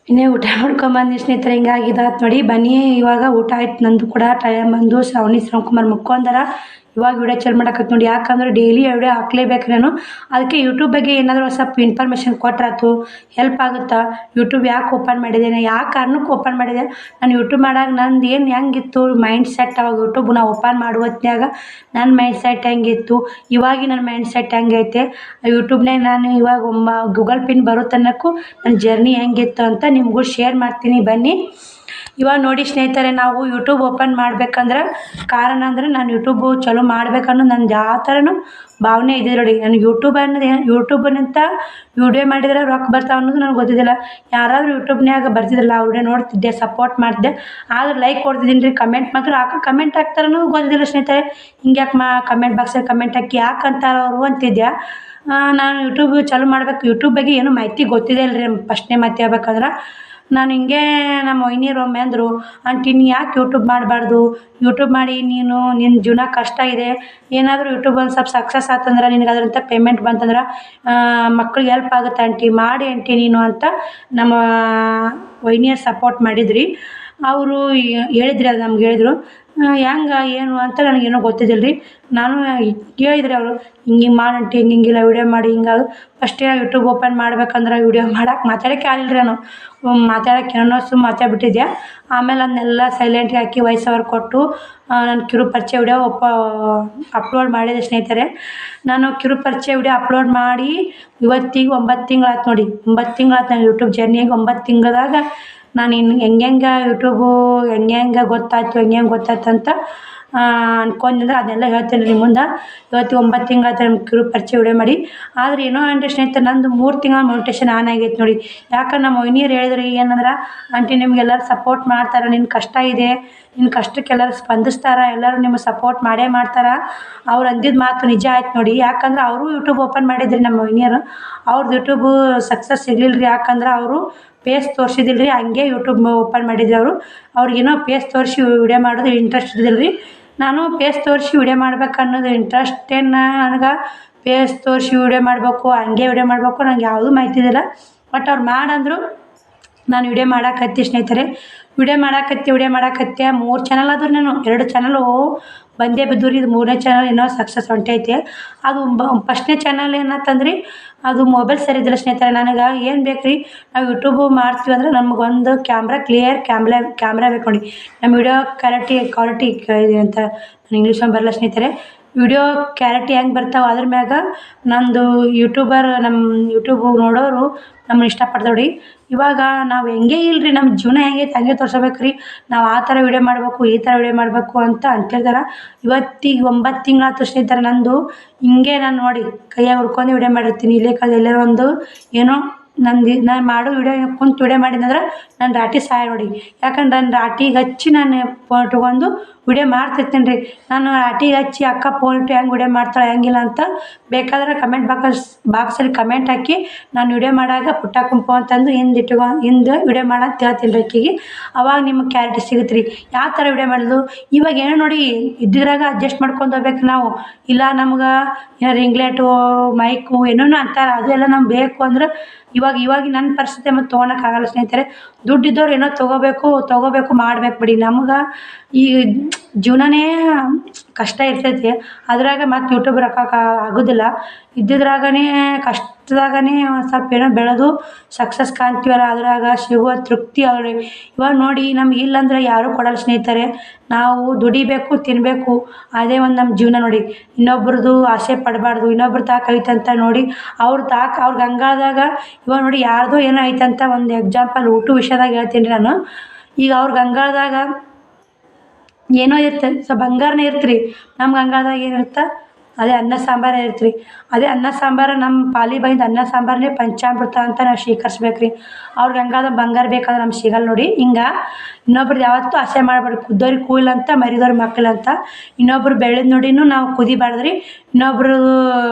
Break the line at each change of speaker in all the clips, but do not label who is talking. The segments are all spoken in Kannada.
ಇನ್ನೇ ಊಟ ಮಾಡ್ಕೊಂಬಂದು ಸ್ನೇಹಿತರೆ ಹಿಂಗಾಗಿದಾತು ನೋಡಿ. ಬನ್ನಿ ಇವಾಗ ಊಟ ಆಯ್ತು ನಂದು ಕೂಡ. ಟೈಮ್ ಬಂದು ಶ್ರಾವಣಿ ಶ್ರೀರಾಮ್ಕುಮಾರ್ ಮಕ್ಕೊಂಡಾರ. ಇವಾಗ ವಿಡಿಯೋ ಚಾಲು ಮಾಡಕತ್ತಿ ನೋಡಿ. ಯಾಕಂದ್ರೆ ಡೈಲಿ ವಿಡಿಯೋ ಹಾಕ್ಲೇಬೇಕು ನಾನು. ಅದಕ್ಕೆ ಯೂಟ್ಯೂಬ್ ಬಗ್ಗೆ ಏನಾದರೂ ಒಂದು ಸ್ವಲ್ಪ ಇನ್ಫಾರ್ಮೇಷನ್ ಕೊಟ್ರಾತು, ಹೆಲ್ಪ್ ಆಗುತ್ತಾ. ಯೂಟ್ಯೂಬ್ ಯಾಕೆ ಓಪನ್ ಮಾಡಿದ್ದೇನೆ, ಯಾವ ಕಾರಣಕ್ಕೆ ಓಪನ್ ಮಾಡಿದೆ, ನಾನು ಯೂಟ್ಯೂಬ್ ಮಾಡಾಗ ನಂದು ಏನು ಹೆಂಗಿತ್ತು ಮೈಂಡ್ ಸೆಟ್. ಅವಾಗ ಯೂಟ್ಯೂಬ್ ನಾವು ಓಪನ್ ಮಾಡುವ ಹೊತ್ನ್ಯಾಗ ನನ್ನ ಮೈಂಡ್ ಸೆಟ್ ಹೆಂಗಿತ್ತು, ಇವಾಗ ನನ್ನ ಮೈಂಡ್ ಸೆಟ್ ಹೆಂಗೈತೆ, ಯೂಟ್ಯೂಬ್ನಾಗ ನಾನು ಇವಾಗ ಗೂಗಲ್ ಪಿನ್ ಬರೋ ತನಕೂ ನನ್ನ ಜರ್ನಿ ಹೆಂಗಿತ್ತು ಅಂತ ನಿಮಗೂ ಶೇರ್ ಮಾಡ್ತೀನಿ ಬನ್ನಿ. ಇವಾಗ ನೋಡಿ ಸ್ನೇಹಿತರೆ, ನಾವು ಯೂಟ್ಯೂಬ್ ಓಪನ್ ಮಾಡ್ಬೇಕಂದ್ರೆ ಕಾರಣ ಅಂದರೆ ನಾನು ಯೂಟ್ಯೂಬು ಚಲೋ ಮಾಡ್ಬೇಕನ್ನೋದು ನಂದು ಯಾವ ಥರನೂ ಭಾವನೆ ಇದೆ ನೋಡಿ. ನನಗೆ ಯೂಟ್ಯೂಬ್ ಅನ್ನೋದು ಯೂಟ್ಯೂಬ್ನಿಂದ ವಿಡಿಯೋ ಮಾಡಿದ್ರೆ ರೊಕ್ಕ ಬರ್ತಾವೆ ಅನ್ನೋದು ನನಗೆ ಗೊತ್ತಿದ್ದಿಲ್ಲ. ಯಾರಾದರೂ ಯೂಟ್ಯೂಬ್ನ್ಯಾಗ ಬರ್ತಿದ್ರಲ್ಲ ವಿಡಿಯೋ ನೋಡ್ತಿದ್ದೆ, ಸಪೋರ್ಟ್ ಮಾಡ್ತಿದ್ದೆ. ಆದ್ರೆ ಲೈಕ್ ಕೊಡ್ತಿದ್ದೀನಿ ರೀ, ಕಮೆಂಟ್ ಮಾತ್ರ ಕಮೆಂಟ್ ಹಾಕ್ತಾರನೂ ಗೊತ್ತಿದ್ದಿಲ್ಲ ಸ್ನೇಹಿತರೆ. ಹಿಂಗ್ಯಾಕೆ ಕಮೆಂಟ್ ಬಾಕ್ಸಲ್ಲಿ ಕಮೆಂಟ್ ಹಾಕಿ ಯಾಕೆ ಅಂತಾರೆ ಅವರು ಅಂತಿದ್ದೆ. ನಾನು ಯೂಟ್ಯೂಬ್ ಚಾಲೂ ಮಾಡ್ಬೇಕು, ಯೂಟ್ಯೂಬ್ ಬಗ್ಗೆ ಏನೂ ಮಾಹಿತಿ ಗೊತ್ತಿದೆ ಅಲ್ರಿ. ಫಸ್ಟ್ನೇ ಮಾತು ಹೇಳ್ಬೇಕಂದ್ರೆ ನಾನು ಹಿಂಗೆ ನಮ್ಮ ವೈನಿಯರು ಒಮ್ಮೆ ಅಂದರು, ಆಂಟಿ ನೀ ಯಾಕೆ ಯೂಟ್ಯೂಬ್ ಮಾಡಬಾರ್ದು, ಯೂಟ್ಯೂಬ್ ಮಾಡಿ ನೀನು ನಿನ್ನ ಜೀವನ ಕಷ್ಟ ಇದೆ, ಏನಾದರೂ ಯೂಟ್ಯೂಬ್ ಒಂದು ಸ್ವಲ್ಪ ಸಕ್ಸಸ್ ಆತಂದ್ರೆ ನಿನಗೆ ಅದರಂಥ ಪೇಮೆಂಟ್ ಬಂತಂದ್ರೆ ಮಕ್ಳಿಗೆ ಹೆಲ್ಪ್ ಆಗುತ್ತೆ ಆಂಟಿ, ಮಾಡಿ ಆಂಟಿ ನೀನು ಅಂತ ನಮ್ಮ ವೈನಿಯರು ಸಪೋರ್ಟ್ ಮಾಡಿದ್ರಿ. ಅವರು ಹೇಳಿದ್ರಿ, ಅದು ನಮ್ಗೆ ಹೇಳಿದ್ರು. ಹೆಂಗೆ ಏನು ಅಂತ ನನಗೇನೋ ಗೊತ್ತಿದ್ದಿಲ್ಲ ರೀ. ನಾನು ಕೇಳಿದ್ರಿ ಅವರು, ಹಿಂಗೆ ಮಾಡಂಟಿ, ಹಿಂಗಿಲ್ಲ ವೀಡಿಯೋ ಮಾಡಿ ಹಿಂಗಾಗಿ. ಫಸ್ಟೇ ಯೂಟ್ಯೂಬ್ ಓಪನ್ ಮಾಡ್ಬೇಕಂದ್ರೆ ವೀಡಿಯೋ ಮಾತಾಡೋಕ್ಕೆ ಆಗಿಲ್ಲ ರೀ. ನಾನು ಮಾತಾಡೋಕ್ಕೆ ಏನೋ ಸುಮ್ಮ ಮಾತಾಡ್ಬಿಟ್ಟಿದ್ದೆ. ಆಮೇಲೆ ಅದನ್ನೆಲ್ಲ ಸೈಲೆಂಟ್ಗೆ ಹಾಕಿ ವಾಯ್ಸ್ ಓವರ್ ಕೊಟ್ಟು ನಾನು ಕಿರು ಪರಿಚಯ ವಿಡಿಯೋ ಅಪ್ಲೋಡ್ ಮಾಡಿದೆ ಸ್ನೇಹಿತರೆ. ನಾನು ಕಿರು ಪರಿಚಯ ವಿಡಿಯೋ ಅಪ್ಲೋಡ್ ಮಾಡಿ ಇವತ್ತಿಗೆ 9 ತಿಂಗಳಾಯ್ತು ನೋಡಿ. 9 ತಿಂಗಳಾಯ್ತು ನಾನು ಯೂಟ್ಯೂಬ್ ಜರ್ನಿಯಾಗಿ. 9 ತಿಂಗಳದಾಗ ನಾನು ಇನ್ನು ಹೆಂಗೆ ಯೂಟ್ಯೂಬು ಹೆಂಗೆ ಗೊತ್ತಾಯ್ತು ಅಂತ ಅನ್ಕೊಂಡ್ರೆ ಅದನ್ನೆಲ್ಲ ಹೇಳ್ತೀನಿ ರೀ ಮುಂದೆ. ಇವತ್ತು 9 ತಿಂಗಳಾಯ್ತು ನಮ್ಮ ಕಿರು ಪರಿಚಯ ವಿಡಿಯೋ ಮಾಡಿ. ಆದರೆ ಏನೋ ಅಂದರೆ ಸ್ನೇಹಿತರೆ, ನಂದು 3 ತಿಂಗಳ ಮೋಟಿವೇಶನ್ ಆನ್ ಆಗೈತೆ ನೋಡಿ. ಯಾಕಂದ್ರೆ ನಮ್ಮ ವೈನಿಯರು ಹೇಳಿದ್ರು ಏನಂದ್ರೆ, ಆಂಟಿ ನಿಮ್ಗೆಲ್ಲರೂ ಸಪೋರ್ಟ್ ಮಾಡ್ತಾರೆ, ನಿನ್ನ ಕಷ್ಟ ಇದೆ, ನಿನ್ನ ಕಷ್ಟಕ್ಕೆ ಎಲ್ಲರೂ ಸ್ಪಂದಿಸ್ತಾರೆ, ಎಲ್ಲರೂ ನಿಮಗೆ ಸಪೋರ್ಟ್ ಮಾಡೇ ಮಾಡ್ತಾರೆ. ಅವ್ರು ಅಂದಿದ್ದು ಮಾತು ನಿಜ ಆಯ್ತು ನೋಡಿ. ಯಾಕಂದ್ರೆ ಅವರು ಯೂಟ್ಯೂಬ್ ಓಪನ್ ಮಾಡಿದ್ರಿ ನಮ್ಮ ವೈನಿಯರು. ಅವ್ರದ್ದು ಯೂಟ್ಯೂಬು ಸಕ್ಸಸ್ ಸಿಗಲಿಲ್ಲ ರೀ. ಯಾಕಂದ್ರೆ ಅವರು ಪೇಸ್ ತೋರಿಸಿದಿಲ್ಲ ರೀ, ಹಂಗೆ ಯೂಟ್ಯೂಬ್ ಓಪನ್ ಮಾಡಿದ್ರು ಅವರು. ಅವ್ರಿಗೇನೋ ಪೇಸ್ ತೋರಿಸಿ ವಿಡಿಯೋ ಮಾಡೋದು ಇಂಟ್ರೆಸ್ಟ್ ಇದ್ದಿಲ್ಲ ರೀ. ನಾನು ಪೇಸ್ ತೋರಿಸಿ ವಿಡಿಯೋ ಮಾಡ್ಬೇಕು ಅನ್ನೋದು ಇಂಟ್ರೆಸ್ಟೇನು ನನಗೆ. ಪೇಸ್ ತೋರಿಸಿ ವಿಡಿಯೋ ಮಾಡಬೇಕು, ಹಂಗೆ ವಿಡಿಯೋ ಮಾಡಬೇಕು, ನಂಗೆ ಯಾವುದೂ ಮಾಹಿತಿ ಇದ್ದಿಲ್ಲ. ಬಟ್ ಅವ್ರು ಮಾಡಂದರು, ನಾನು ವಿಡಿಯೋ ಮಾಡಾಕತ್ತಿ ಸ್ನೇಹಿತರೆ. ವಿಡಿಯೋ ಮಾಡಾಕತ್ತಿ 3 ಚಾನಲ್ ಆದ್ರೆ ನಾನು 2 ಚಾನಲು ಬಂದೇ ಬಿದ್ದು ರೀ. ಇದು 3ನೇ ಚಾನಲ್ ಏನೋ ಸಕ್ಸಸ್ ಹೊಂಟೈತೆ. ಅದು ಫಸ್ಟ್ನೇ ಚಾನಲ್ ಏನಂತಂದ್ರಿ, ಅದು ಮೊಬೈಲ್ ಸರಿ ಇದ್ದಿಲ್ಲ ಸ್ನೇಹಿತರೆ. ನನಗೆ ಏನು ಬೇಕು ರೀ, ನಾವು ಯೂಟ್ಯೂಬು ಮಾಡ್ತೀವಿ ಅಂದ್ರೆ ನಮಗೊಂದು ಕ್ಲಿಯರ್ ಕ್ಯಾಮ್ರಾ ಬೇಕು ನೋಡಿ. ನಮ್ಮ ವಿಡಿಯೋ ಕ್ವಾಲಿಟಿ ಇದೆ ಅಂತ ನಾನು ಇಂಗ್ಲೀಷಲ್ಲಿ ಬರಲ್ಲ ಸ್ನೇಹಿತರೆ. ವಿಡಿಯೋ ಕ್ಲಾರಿಟಿ ಹೆಂಗೆ ಬರ್ತಾವೆ ಅದ್ರ ಮ್ಯಾಗ ನಂದು ನಮ್ಮ ಯೂಟ್ಯೂಬು ನೋಡೋರು ನಮ್ಮನ್ನ ಇಷ್ಟಪಡ್ತಾವೆ ರೀ. ಇವಾಗ ನಾವು ಹೆಂಗೆ ಇಲ್ಲರಿ, ನಮ್ಮ ಜೀವನ ಹೆಂಗೈತೆ ಹಂಗೆ ತೋರ್ಸಬೇಕು ರೀ. ನಾವು ಆ ಥರ ವಿಡಿಯೋ ಮಾಡಬೇಕು, ಈ ಥರ ವಿಡಿಯೋ ಮಾಡಬೇಕು ಅಂತ ಅಂತಿರ್ತಾರೆ. ಇವತ್ತಿಗೆ 9 ತಿಂಗಳಾಯ್ತು ಸ್ನೇಹಿತರೆ ನಂದು. ಹಿಂಗೆ ನಾನು ನೋಡಿ ಕೈಯಾಗ ಹುಡ್ಕೊಂಡು ವಿಡಿಯೋ ಮಾಡಿರ್ತೀನಿ. ಇಲ್ಲೇ ಎಲ್ಲರೂ ಒಂದು ಏನೋ ನಾನು ಮಾಡೋ ವಿಡಿಯೋ ಕುಂತು ವಿಡಿಯೋ ಮಾಡಿದಂದ್ರೆ ನನ್ನ ರಾಟಿ ಸಹಾಯ ನೋಡಿ. ಯಾಕಂದ್ರೆ ನನ್ನ ರಾಟಿಗೆ ಹಚ್ಚಿ ನಾನು ಫೋನ್ ಇಟ್ಕೊಂಡು ವಿಡಿಯೋ ಮಾಡ್ತಿರ್ತೀನಿ ರೀ. ನಾನು ರಾಟಿಗೆ ಹಚ್ಚಿ ಅಕ್ಕ ಫೋನ್ ಇಟ್ಟು ಹೆಂಗೆ ವಿಡಿಯೋ ಮಾಡ್ತಾಳೆ ಹೆಂಗಿಲ್ಲ ಅಂತ ಬೇಕಾದ್ರೆ ಕಮೆಂಟ್ ಬಾಕ್ಸಲ್ಲಿ ಕಮೆಂಟ್ ಹಾಕಿ. ನಾನು ವಿಡಿಯೋ ಮಾಡಾಗ ಪುಟ್ಟ ಕುಂಪು ಅಂತಂದು ಹಿಂದೆ ವಿಡಿಯೋ ಮಾಡಂತ ಹೇಳ್ತೀನಿ ರೀ ಆಕಿಗೆ. ಅವಾಗ ನಿಮಗೆ ಕ್ಲಾರಿಟಿ ಸಿಗುತ್ತೆ ರೀ ಯಾವ ಥರ ವಿಡಿಯೋ ಮಾಡೋದು. ಇವಾಗ ಏನೋ ನೋಡಿ ಇದ್ದಿದ್ರಾಗ ಅಡ್ಜಸ್ಟ್ ಮಾಡ್ಕೊಂಡು ಹೋಗ್ಬೇಕು ನಾವು. ಇಲ್ಲ ನಮ್ಗೆ ಏನೋ ರಿಂಗ್ಲೆಟು ಮೈಕು ಏನೇನೋ ಅಂತಾರೆ, ಅದು ಎಲ್ಲ ನಮ್ಗೆ ಬೇಕು ಅಂದ್ರೆ ಇವಾಗ ನನ್ನ ಪರಿಸ್ಥಿತಿ ಮತ್ತು ತೊಗೊಳಕ್ಕಾಗಲ್ಲ ಸ್ನೇಹಿತರೆ. ದುಡ್ಡಿದ್ದವ್ರು ಏನೋ ತೊಗೋಬೇಕು ಮಾಡಬೇಕು ಬಿಡಿ. ನಮ್ಗೆ ಈ ಜೀವನನೇ ಕಷ್ಟ ಇರ್ತೈತಿ. ಅದ್ರಾಗ ಮತ್ತು ಯೂಟ್ಯೂಬ್ ರೊಕ್ಕ ಆಗೋದಿಲ್ಲ. ಇದ್ದಿದ್ರಾಗನೇ ಕಷ್ಟದಾಗನೇ ಒಂದು ಸ್ವಲ್ಪ ಏನೋ ಬೆಳೆದು ಸಕ್ಸಸ್ ಕಾಣ್ತೀವಲ್ಲ, ಅದ್ರಾಗ ಸಿಗುವ ತೃಪ್ತಿ ಅವ್ರಿ. ಇವಾಗ ನೋಡಿ ನಮ್ಗೆ ಇಲ್ಲಾಂದ್ರೆ ಯಾರೂ ಕೊಡಲ್ಲ ಸ್ನೇಹಿತರೆ. ನಾವು ದುಡಿಬೇಕು, ತಿನ್ನಬೇಕು, ಅದೇ ಒಂದು ನಮ್ಮ ಜೀವನ ನೋಡಿ. ಇನ್ನೊಬ್ರದ್ದು ಆಸೆ ಪಡಬಾರ್ದು. ಇನ್ನೊಬ್ರ ತಾಕ ಐತಂತ ನೋಡಿ ಅವ್ರ ಗಂಗಾಳದಾಗ ಇವಾಗ ನೋಡಿ ಯಾರ್ದೋ ಏನೋ ಐತಂತ ಒಂದು ಎಕ್ಸಾಂಪಲ್ ಊಟ ವಿಷಯದಾಗ ಹೇಳ್ತೀನಿ ನಾನು. ಈಗ ಅವ್ರ ಗಂಗಾಳದಾಗ ಏನೋ ಇರ್ತದೆ, ಸ್ವಲ್ಪ ಬಂಗಾರನೇ ಇರ್ತ್ರಿ. ನಮ್ಮ ಗಂಗಾಳದಾಗ ಏನಿರುತ್ತೆ ಅದೇ ಅನ್ನ ಸಾಂಬಾರೇ ಇರ್ತ್ರಿ. ಅದೇ ಅನ್ನ ಸಾಂಬಾರು ನಮ್ಮ ಪಾಲಿ ಬೈದು ಅನ್ನ ಸಾಂಬಾರನ್ನೇ ಪಂಚಾಮೃತ ಅಂತ ನಾವು ಸ್ವೀಕರಿಸ್ಬೇಕು ರೀ. ಅವ್ರ ಗಂಗಾಳದಾಗ ಬಂಗಾರ ಬೇಕಾದ್ರೆ ನಮ್ಗೆ ಸಿಗಲ್ಲ ನೋಡಿ. ಹಿಂಗೆ ಇನ್ನೊಬ್ರದ್ದು ಯಾವತ್ತೂ ಆಸೆ ಮಾಡಬಾರ್ದು. ಕುದ್ದೋರಿಗೆ ಕೂಯಿಲ್ಲ ಅಂತ ಮರಿದವ್ರಿಗೆ ಮಕ್ಕಳು ಅಂತ. ಇನ್ನೊಬ್ರು ಬೆಳೆದು ನೋಡಿನೂ ನಾವು ಕುದಿಬಾರ್ದು ರೀ. ಇನ್ನೊಬ್ರು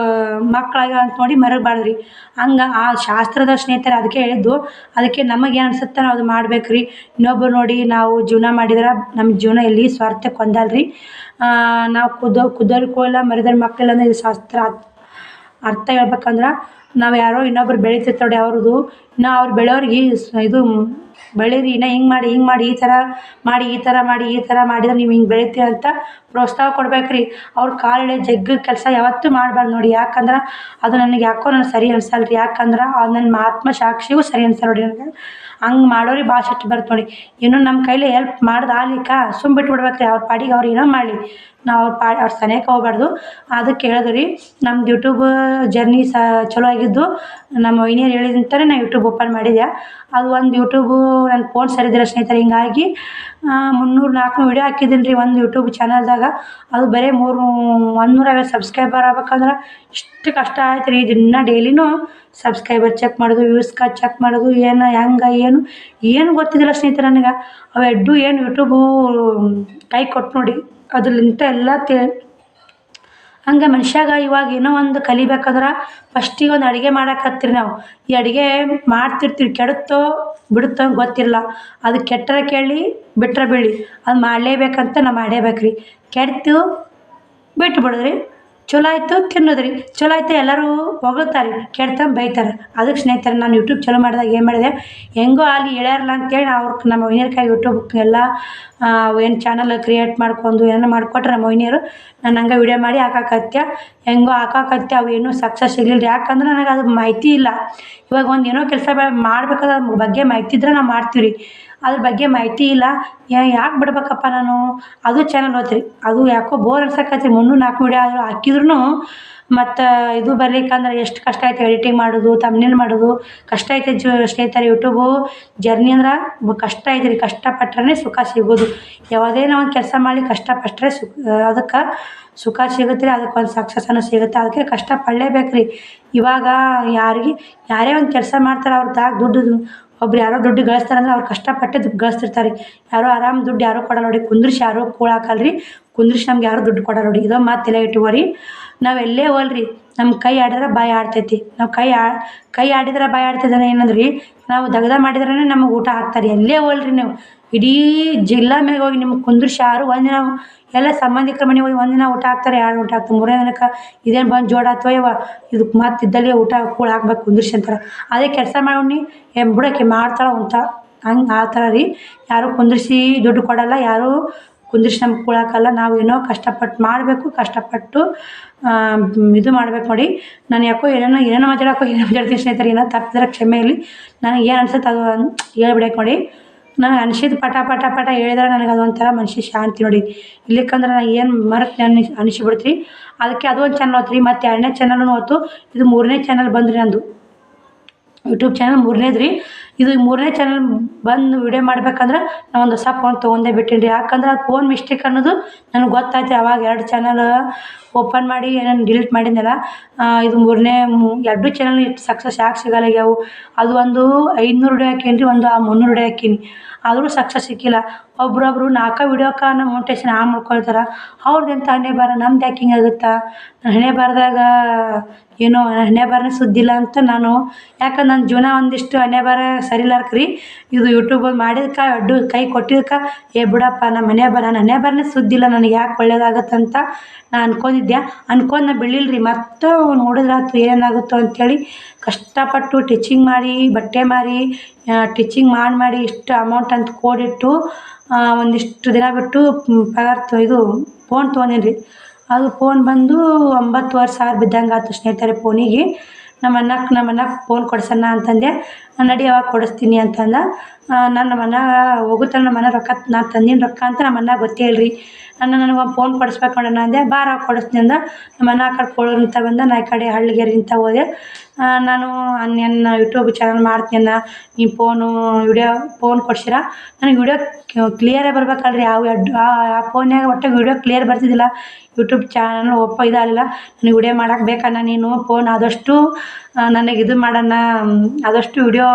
ಮಕ್ಕಳಾಗ ಅಂತ ನೋಡಿ ಮರಗಬಾರ್ದು ರೀ. ಹಂಗೆ ಆ ಶಾಸ್ತ್ರದ ಸ್ನೇಹಿತರೆ ಅದಕ್ಕೆ ಹೇಳಿದ್ದು. ಅದಕ್ಕೆ ನಮಗೆ ಏನು ಅನ್ಸುತ್ತೆ ನಾವು ಅದು ಮಾಡ್ಬೇಕು ರೀ. ಇನ್ನೊಬ್ರು ನೋಡಿ ನಾವು ಜೀವನ ಮಾಡಿದ್ರೆ ನಮ್ಮ ಜೀವನ ಎಲ್ಲಿ ಸ್ವಾರ್ಥಕ್ಕೆ ಹೊಂದಲ್ಲ ರೀ. ನಾವು ಕುದ್ದೋರಿಗೆ ಕೂಯಿಲ್ಲ ಮರಿದವ್ರಿಗೆ ಮಕ್ಕಳಿಲ್ಲ ಅಂದರೆ ಇದು ಶಾಸ್ತ್ರ ಅರ್ಥ ಹೇಳ್ಬೇಕಂದ್ರೆ ನಾವು ಯಾರೋ ಇನ್ನೊಬ್ರು ಬೆಳಿತಿರ್ತಾರೆ ನೋಡಿ ಅವ್ರದ್ದು, ಇನ್ನು ಅವ್ರು ಬೆಳೆಯೋರಿಗೆ ಇದು ಬೆಳೀರಿ, ಇನ್ನು ಹಿಂಗೆ ಮಾಡಿ ಹಿಂಗೆ ಮಾಡಿ ಈ ಥರ ಮಾಡಿ ಈ ಥರ ಮಾಡಿ ಈ ಥರ ಮಾಡಿದ್ರೆ ನೀವು ಹಿಂಗೆ ಬೆಳಿತೀರ ಅಂತ ಪ್ರೋತ್ಸಾಹ ಕೊಡ್ಬೇಕು ರೀ. ಅವ್ರ ಕಾಲು ಎಳೆಯೋ ಜಗ್ಗದ ಕೆಲಸ ಯಾವತ್ತೂ ಮಾಡಬಾರ್ದು ನೋಡಿ. ಯಾಕಂದ್ರೆ ಅದು ನನಗೆ ಯಾಕೋ ನನಗೆ ಸರಿ ಅನ್ಸಲ್ಲ ರೀ. ಯಾಕಂದ್ರೆ ಅದು ನನ್ನ ಆತ್ಮಸಾಕ್ಷಿಗೂ ಸರಿ ಅನ್ಸಲ್ಲ ನೋಡಿ ನನಗೆ. ಹಂಗೆ ಮಾಡೋರಿಗೆ ಭಾಳ ಸಿಟ್ಟು ಬರುತ್ತೆ ನೋಡಿ. ಇನ್ನೂ ನಮ್ಮ ಕೈಲಿ ಹೆಲ್ಪ್ ಮಾಡ್ದು ಆಗ್ಲಿಕ್ಕ ಸುಮ್ಮ ಬಿಟ್ಟು ಬಿಡ್ಬೇಕು ರೀ. ಅವ್ರ ಪಾಡಿಗೆ ಅವ್ರು ಏನೋ ಮಾಡಲಿ, ನಾವು ಅವ್ರ ಸನಿಯಕ್ಕೆ ಹೋಗ್ಬಾರ್ದು. ಅದಕ್ಕೆ ಹೇಳಿದೆ ರೀ, ನಮ್ದು ಯೂಟ್ಯೂಬ್ ಜರ್ನಿ ಚಲೋ ಆಗಿದ್ದು ನಮ್ಮ ವೈನಿಯರು ಹೇಳಿದಂತಲೇ ನಾನು ಯೂಟ್ಯೂಬ್ ಓಪನ್ ಮಾಡಿದೆ. ಅದು ಒಂದು ಯೂಟ್ಯೂಬು ನನ್ನ ಫೋನ್ ಸರಿದಿಲ್ಲ ಸ್ನೇಹಿತರೆ. ಹಿಂಗಾಗಿ 300-400 ವೀಡಿಯೋ ಹಾಕಿದ್ದೀನಿ ರೀ ಒಂದು ಯೂಟ್ಯೂಬ್ ಚಾನಲ್ದಾಗ. ಅದು ಬರೀ 150 ಸಬ್ಸ್ಕ್ರೈಬರ್ ಆಗ್ಬೇಕಂದ್ರೆ ಇಷ್ಟು ಕಷ್ಟ ಆಯ್ತು ರೀ. ದಿನ ಡೈಲಿನೂ ಸಬ್ಸ್ಕ್ರೈಬರ್ ಚೆಕ್ ಮಾಡೋದು, ವ್ಯೂಸ್ ಚೆಕ್ ಮಾಡೋದು, ಏನು ಹೆಂಗೆ ಏನು ಗೊತ್ತಿದ್ದಿಲ್ಲ ಸ್ನೇಹಿತರೆ ನನಗೆ. ಅವು ಎಡ್ಡು ಏನು ಯೂಟ್ಯೂಬು ಕೈ ಕೊಟ್ಟು ನೋಡಿ, ಅದ್ರಲ್ಲಿಂತ ಎಲ್ಲ ಹಂಗೆ ಮನುಷ್ಯಾಗ ಇವಾಗ ಏನೋ ಒಂದು ಕಲಿಬೇಕಾದ್ರೆ ಫಸ್ಟಿಗೆ ಒಂದು ಅಡುಗೆ ಮಾಡಕತ್ತೀರಿ ನಾವು. ಈ ಅಡುಗೆ ಮಾಡ್ತಿರ್ತೀವಿ, ಕೆಡುತ್ತೋ ಬಿಡುತ್ತೋ ಗೊತ್ತಿಲ್ಲ. ಅದು ಕೆಟ್ಟರೆ ಕೇಳಿ ಬಿಟ್ಟರೆ ಬೀಳಿ, ಅದು ಮಾಡಲೇಬೇಕಂತ ನಾವು ಮಾಡೇಬೇಕು ರೀ. ಕೆಡ್ತು ಬಿಟ್ಟು ಬಿಡೋದ್ರಿ, ಚಲೋ ಆಯಿತು ತಿನ್ನೋದ್ರಿ. ಚಲೋ ಆಯ್ತು ಎಲ್ಲರೂ ಹೊಗಳ್ತಾರೆ, ಕೆಡ್ತ ಬೈತಾರೆ. ಅದಕ್ಕೆ ಸ್ನೇಹಿತರೆ ನಾನು ಯೂಟ್ಯೂಬ್ ಚಲೋ ಮಾಡಿದಾಗ ಏನು ಮಾಡಿದೆ, ಹೆಂಗೋ ಅಲ್ಲಿ ಹೇಳ್ಯಾರಲ್ಲ ಅಂತೇಳಿ ಅವ್ರಿಗೆ ನಮ್ಮ ವೈನಿಯರ್ಕಾಗಿ ಯೂಟ್ಯೂಬ್ ಎಲ್ಲ ಏನು ಚಾನಲ್ ಕ್ರಿಯೇಟ್ ಮಾಡ್ಕೊಂಡು ಏನೋ ಮಾಡಿಕೊಟ್ರೆ ನಮ್ಮ ವೈನಿಯರು, ನಾನು ಹಂಗೆ ವೀಡಿಯೋ ಮಾಡಿ ಹಾಕಾಕತ್ಯ. ಹೆಂಗೋ ಹಾಕಾಕತ್ಯ, ಅವು ಏನೂ ಸಕ್ಸಸ್ ಸಿಗಲಿಲ್ಲ. ಯಾಕಂದ್ರೆ ನನಗೆ ಅದು ಮಾಹಿತಿ ಇಲ್ಲ. ಇವಾಗ ಒಂದು ಏನೋ ಕೆಲಸ ಮಾಡ್ಬೇಕಾದ್ರೆ ಅದ್ರ ಬಗ್ಗೆ ಮಾಹಿತಿ ಇದ್ರೆ ನಾವು ಮಾಡ್ತೀವಿ ರೀ. ಅದ್ರ ಬಗ್ಗೆ ಮಾಹಿತಿ ಇಲ್ಲ, ಯಾಕೆ ಬಿಡ್ಬೇಕಪ್ಪ ನಾನು. ಅದು ಚಾನಲ್ ಹೋತ್ರಿ, ಅದು ಯಾಕೋ ಬೋರ್ ಅನ್ಸಕತ್ರಿ. 300-400 ವೀಡಿಯೋ ಆದರೂ ಹಾಕಿದ್ರು ಮತ್ತು ಇದು ಬರ್ಲಿಕ್ಕಂದ್ರೆ ಎಷ್ಟು ಕಷ್ಟ ಐತೆ ಎಡಿಟಿಂಗ್ ಮಾಡೋದು, ಥಂಬ್ನೇಲ್ ಮಾಡೋದು ಕಷ್ಟ ಐತೆ ಸ್ನೇಹಿತರೆ. ಯೂಟ್ಯೂಬು ಜರ್ನಿ ಅಂದ್ರೆ ಕಷ್ಟ ಐತೆ ರೀ. ಕಷ್ಟಪಟ್ರೆ ಸುಖ ಸಿಗೋದು. ಯಾವುದೇ ನಾವು ಒಂದು ಕೆಲಸ ಮಾಡಿ ಕಷ್ಟಪಟ್ಟರೆ ಅದಕ್ಕೆ ಸುಖ ಸಿಗುತ್ತೆ ರೀ. ಅದಕ್ಕೆ ಒಂದು ಸಕ್ಸಸ್ಸನ್ನು ಸಿಗುತ್ತೆ. ಅದಕ್ಕೆ ಕಷ್ಟಪಡಲೇಬೇಕು ರೀ. ಇವಾಗ ಯಾರೇ ಒಂದು ಕೆಲಸ ಮಾಡ್ತಾರೆ, ಅವ್ರದ್ದು ದುಡ್ಡು ಒಬ್ರು ಯಾರೋ ದುಡ್ಡು ಗಳಿಸ್ತಾರಂದ್ರೆ ಅವ್ರು ಕಷ್ಟಪಟ್ಟೆ ದುಡ್ಡು ಗಳಿಸ್ತಿರ್ತಾರೆ. ಯಾರೋ ಆರಾಮ್ ದುಡ್ಡು ಯಾರೂ ಕೊಡಲ್ಲ ನೋಡಿ. ಕುಂದ್ರಿಸಿ ಯಾರೋ ಕೂಳಾಕಲ್ಲ ರೀ. ಕುಂದ್ರಿಸಿ ನಮ್ಗೆ ಯಾರು ದುಡ್ಡು ಕೊಡಲ್ಲ ನೋಡಿ. ಇದೋ ಮಾತು ತಲೆ ಇಟ್ಟುಕೋರಿ. ನಾವು ಎಲ್ಲೇ ಹೋಲ್ರಿ, ನಮ್ಮ ಕೈ ಆಡಿದ್ರೆ ಬಾಯಿ ಆಡ್ತೈತಿ. ನಾವು ಕೈ ಆಡಿದ್ರೆ ಬಾಯಿ ಆಡ್ತೈತೆ ಅಂದ್ರೆ ಏನಂದ್ರಿ, ನಾವು ದಗದ ಮಾಡಿದ್ರೇ ನಮಗೆ ಊಟ ಹಾಕ್ತಾರೆ. ಎಲ್ಲೇ ಹೋಲ್ರಿ ನೀವು, ಇಡೀ ಜಿಲ್ಲಾ ಮ್ಯಾಗ ಹೋಗಿ ನಿಮ್ಗೆ ಕುಂದ್ರಿಸಿ ಯಾರು ಒಂದಿನ ಎಲ್ಲ ಸಂಬಂಧಿಕರ ಮನೆಗೆ ಹೋಗಿ ಒಂದಿನ ಊಟ ಹಾಕ್ತಾರೆ, 2 ಊಟ ಹಾಕ್ತಾರೆ, 3ನೇ ದಿನಕ್ಕೆ ಇದೇನು ಬಂದು ಜೋಡ ಅಥವಾ ಇವ ಇದಕ್ಕೆ ಮತ್ತೆ ಇದ್ದಲ್ಲಿ ಊಟ ಕೂಳು ಹಾಕ್ಬೇಕು ಕುಂದ್ರಿಸಿ ಅಂತಾರೆ. ಅದೇ ಕೆಲಸ ಮಾಡಿ ಬಿಡೋಕೆ ಮಾಡ್ತಾಳೆ ಅಂತ ಹಂಗೆ ಆ ಥರ ರೀ. ಯಾರೂ ಕುಂದ್ರಿಸಿ ದುಡ್ಡು ಕೊಡಲ್ಲ, ಯಾರೂ ಕುಂದ್ರಿಸಿ ನಮ್ಗೆ ಕೂಳಾಕಲ್ಲ. ನಾವು ಏನೋ ಕಷ್ಟಪಟ್ಟು ಮಾಡಬೇಕು, ಕಷ್ಟಪಟ್ಟು ಇದು ಮಾಡ್ಬೇಕು ನೋಡಿ. ನಾನು ಯಾಕೋ ಏನೇನೋ ಮಾತಾಡ್ತೀನಿ ಸ್ನೇಹಿತರೆ. ಏನೋ ತಪ್ಪಿದ್ರೆ ಕ್ಷಮೆ ಇರಲಿ. ನನಗೆ ಏನು ಅನ್ಸುತ್ತೆ ಅದು ಹೇಳ್ಬಿಡಕ್ಕೆ ನೋಡಿ. ನನಗೆ ಅನಿಸಿದ್ದು ಪಟ ಹೇಳಿದ್ರೆ ನನಗೆ ಅದೊಂಥರ ಮನುಷ್ಯ ಶಾಂತಿ ನೋಡಿ. ಇಲ್ಲಿಕ್ಕಂದ್ರೆ ನಾನು ಏನು ಮರೆತು ಅನಿಸಿಬಿಡ್ತೀರಿ. ಅದಕ್ಕೆ ಅದೊಂದು ಚಾನಲ್ ಹೋತ್ರಿ. ಮತ್ತು 2ನೇ ಚಾನಲ್ನು ಹೋಯ್ತು. ಇದು 3ನೇ ಚಾನಲ್ ಬಂದ್ರಿ ನಂದು. ಯೂಟ್ಯೂಬ್ ಚಾನಲ್ 3ನೇದು ರೀ. ಇದು 3ನೇ ಚಾನಲ್ ಬಂದು ವೀಡಿಯೋ ಮಾಡ್ಬೇಕಂದ್ರೆ ನಾನು ಒಂದು ಹೊಸ ಫೋನ್ ತೊಗೊಂಡೇ ಬಿಟ್ಟೀನಿ ರೀ. ಯಾಕಂದ್ರೆ ಅದು ಫೋನ್ ಮಿಸ್ಟೇಕ್ ಅನ್ನೋದು ನನಗೆ ಗೊತ್ತಾಯ್ತು. ಅವಾಗ 2 ಚಾನಲ್ ಓಪನ್ ಮಾಡಿ ನಾನು ಡಿಲೀಟ್ ಮಾಡಿದ್ನಲ್ಲ. ಇದು 2 ಚಾನಲ್ ಇಷ್ಟು ಸಕ್ಸಸ್ ಯಾಕೆ ಸಿಗಲ್ಲ ಆಗ್ಯಾವು. ಅದು ಒಂದು 500 ವೀಡಿಯೋ ಹಾಕೀನಿ ರೀ, ಒಂದು 300 ವೀಡಿಯೋ ಹಾಕೀನಿ, ಆದರೂ ಸಕ್ಸಸ್ ಸಿಕ್ಕಿಲ್ಲ. ಒಬ್ರೊಬ್ರು 4 ವೀಡಿಯೋಕ್ಕೆ ನಮ್ಮ ಮೋಟಿವೇಶನ್ ಮಾಡ್ಕೊಳ್ತಾರೆ. ಅವ್ರದ್ದೆಂತ ಹಣೆ ಬರ, ನಮ್ದು ಯಾಕೆ ಹಿಂಗೆ ಆಗುತ್ತಾ. ಹಣೆ ಬರದಾಗ ಏನೋ ಹಣೆ ಬರನೇ ಸುದ್ದಿಲ್ಲ ಅಂತ ನಾನು. ಯಾಕಂದ್ರೆ ನನ್ನ ಜೀವನ ಒಂದಿಷ್ಟು ಹಣೆ ಬರ ಸರಿಲಾರ್ಕ ರೀ. ಇದು ಯೂಟ್ಯೂಬ್ ಮಾಡಿದ್ಕೆ ಕೈ ಕೊಟ್ಟಿದ್ದಕ್ಕೆ ಬಿಡಪ್ಪ ನಮ್ಮ ನನ್ನ ಹಣೆ ಬರನೇ ಸುದ್ದಿಲ್ಲ, ನನಗೆ ಯಾಕೆ ಒಳ್ಳೇದಾಗತ್ತಂತ ನಾನು ಅನ್ಕೊಂಡಿದ್ದೆ. ನಾ ಬಿಡಲಿಲ್ಲ ರೀ. ಮತ್ತು ನೋಡಿದ್ರಾತು ಏನಾಗುತ್ತೋ ಅಂಥೇಳಿ ಕಷ್ಟಪಟ್ಟು ಟೀಚಿಂಗ್ ಮಾಡಿ, ಬಟ್ಟೆ ಮಾರಿ, ಟೀಚಿಂಗ್ ಮಾಡಿ ಇಷ್ಟು ಅಮೌಂಟ್ ಅಂತ ಕೋಡಿಟ್ಟು ಒಂದಿಷ್ಟು ದಿನ ಬಿಟ್ಟು ಇದು ಫೋನ್ ತೊಗೊಂಡೀನಿ ರೀ. ಅದು ಫೋನ್ ಬಂದು 9,500 ಬಿದ್ದಂಗೆ ಆಯ್ತು ಸ್ನೇಹಿತರೆ ಫೋನಿಗೆ. ನಮ್ಮ ಅಣ್ಣಕ್ಕೆ ಫೋನ್ ಕೊಡ್ಸೋಣ ಅಂತಂದೆ. ನಡಿ ಯಾವಾಗ ಕೊಡಿಸ್ತೀನಿ ಅಂತಂದ. ನಮ್ಮ ಅಣ್ಣ ಹೋಗುತ್ತಲ್ಲ, ನಮ್ಮ ಅಣ್ಣ ರೊಕ್ಕ ನಾನು ತಂದಿನ ರೊಕ್ಕ ಅಂತ ನಮ್ಮ ಅಣ್ಣ ಗೊತ್ತೇ ಇಲ್ರಿ. ನನಗೊಂದು ಫೋನ್ ಕೊಡಿಸ್ಬೇಕು ನೋಡೋಣ ಅಂದೆ. ಬಾರ ಕೊಡಿಸ್ತೀನಿ ಅಂದ. ನಮ್ಮ ಅಣ್ಣ ಆ ಕಡೆ ಕೋಳೂರಿಂದ ಬಂದ, ನಾ ಈ ಕಡೆ ಹಳ್ಳಿಗೇರಿಂದ ಹೋದೆ. ನಾನು ನನ್ನ ಯೂಟ್ಯೂಬ್ ಚಾನಲ್ ಮಾಡ್ತೀನಿ ಅಣ್ಣ, ನೀವು ಫೋನ್ ಕೊಡ್ಸಿರ ನನಗೆ ವೀಡಿಯೋ ಕ್ಲಿಯರೇ ಬರ್ಬೇಕಲ್ರಿ. ಆ ಫೋನ್ಯಾಗ ಒಟ್ಟು ವೀಡಿಯೋ ಕ್ಲಿಯರ್ ಬರ್ತಿದ್ದಿಲ್ಲ. ಯೂಟ್ಯೂಬ್ ಚಾನಲ್ ಇದಾಗಲಿಲ್ಲ. ನನಗೆ ವೀಡಿಯೋ ಮಾಡೋಕೆ ಬೇಕಣ್ಣ ನೀನು ಫೋನ್ ಆದಷ್ಟು ನನಗೆ ಇದು ಮಾಡೋಣ, ಆದಷ್ಟು ವೀಡಿಯೋ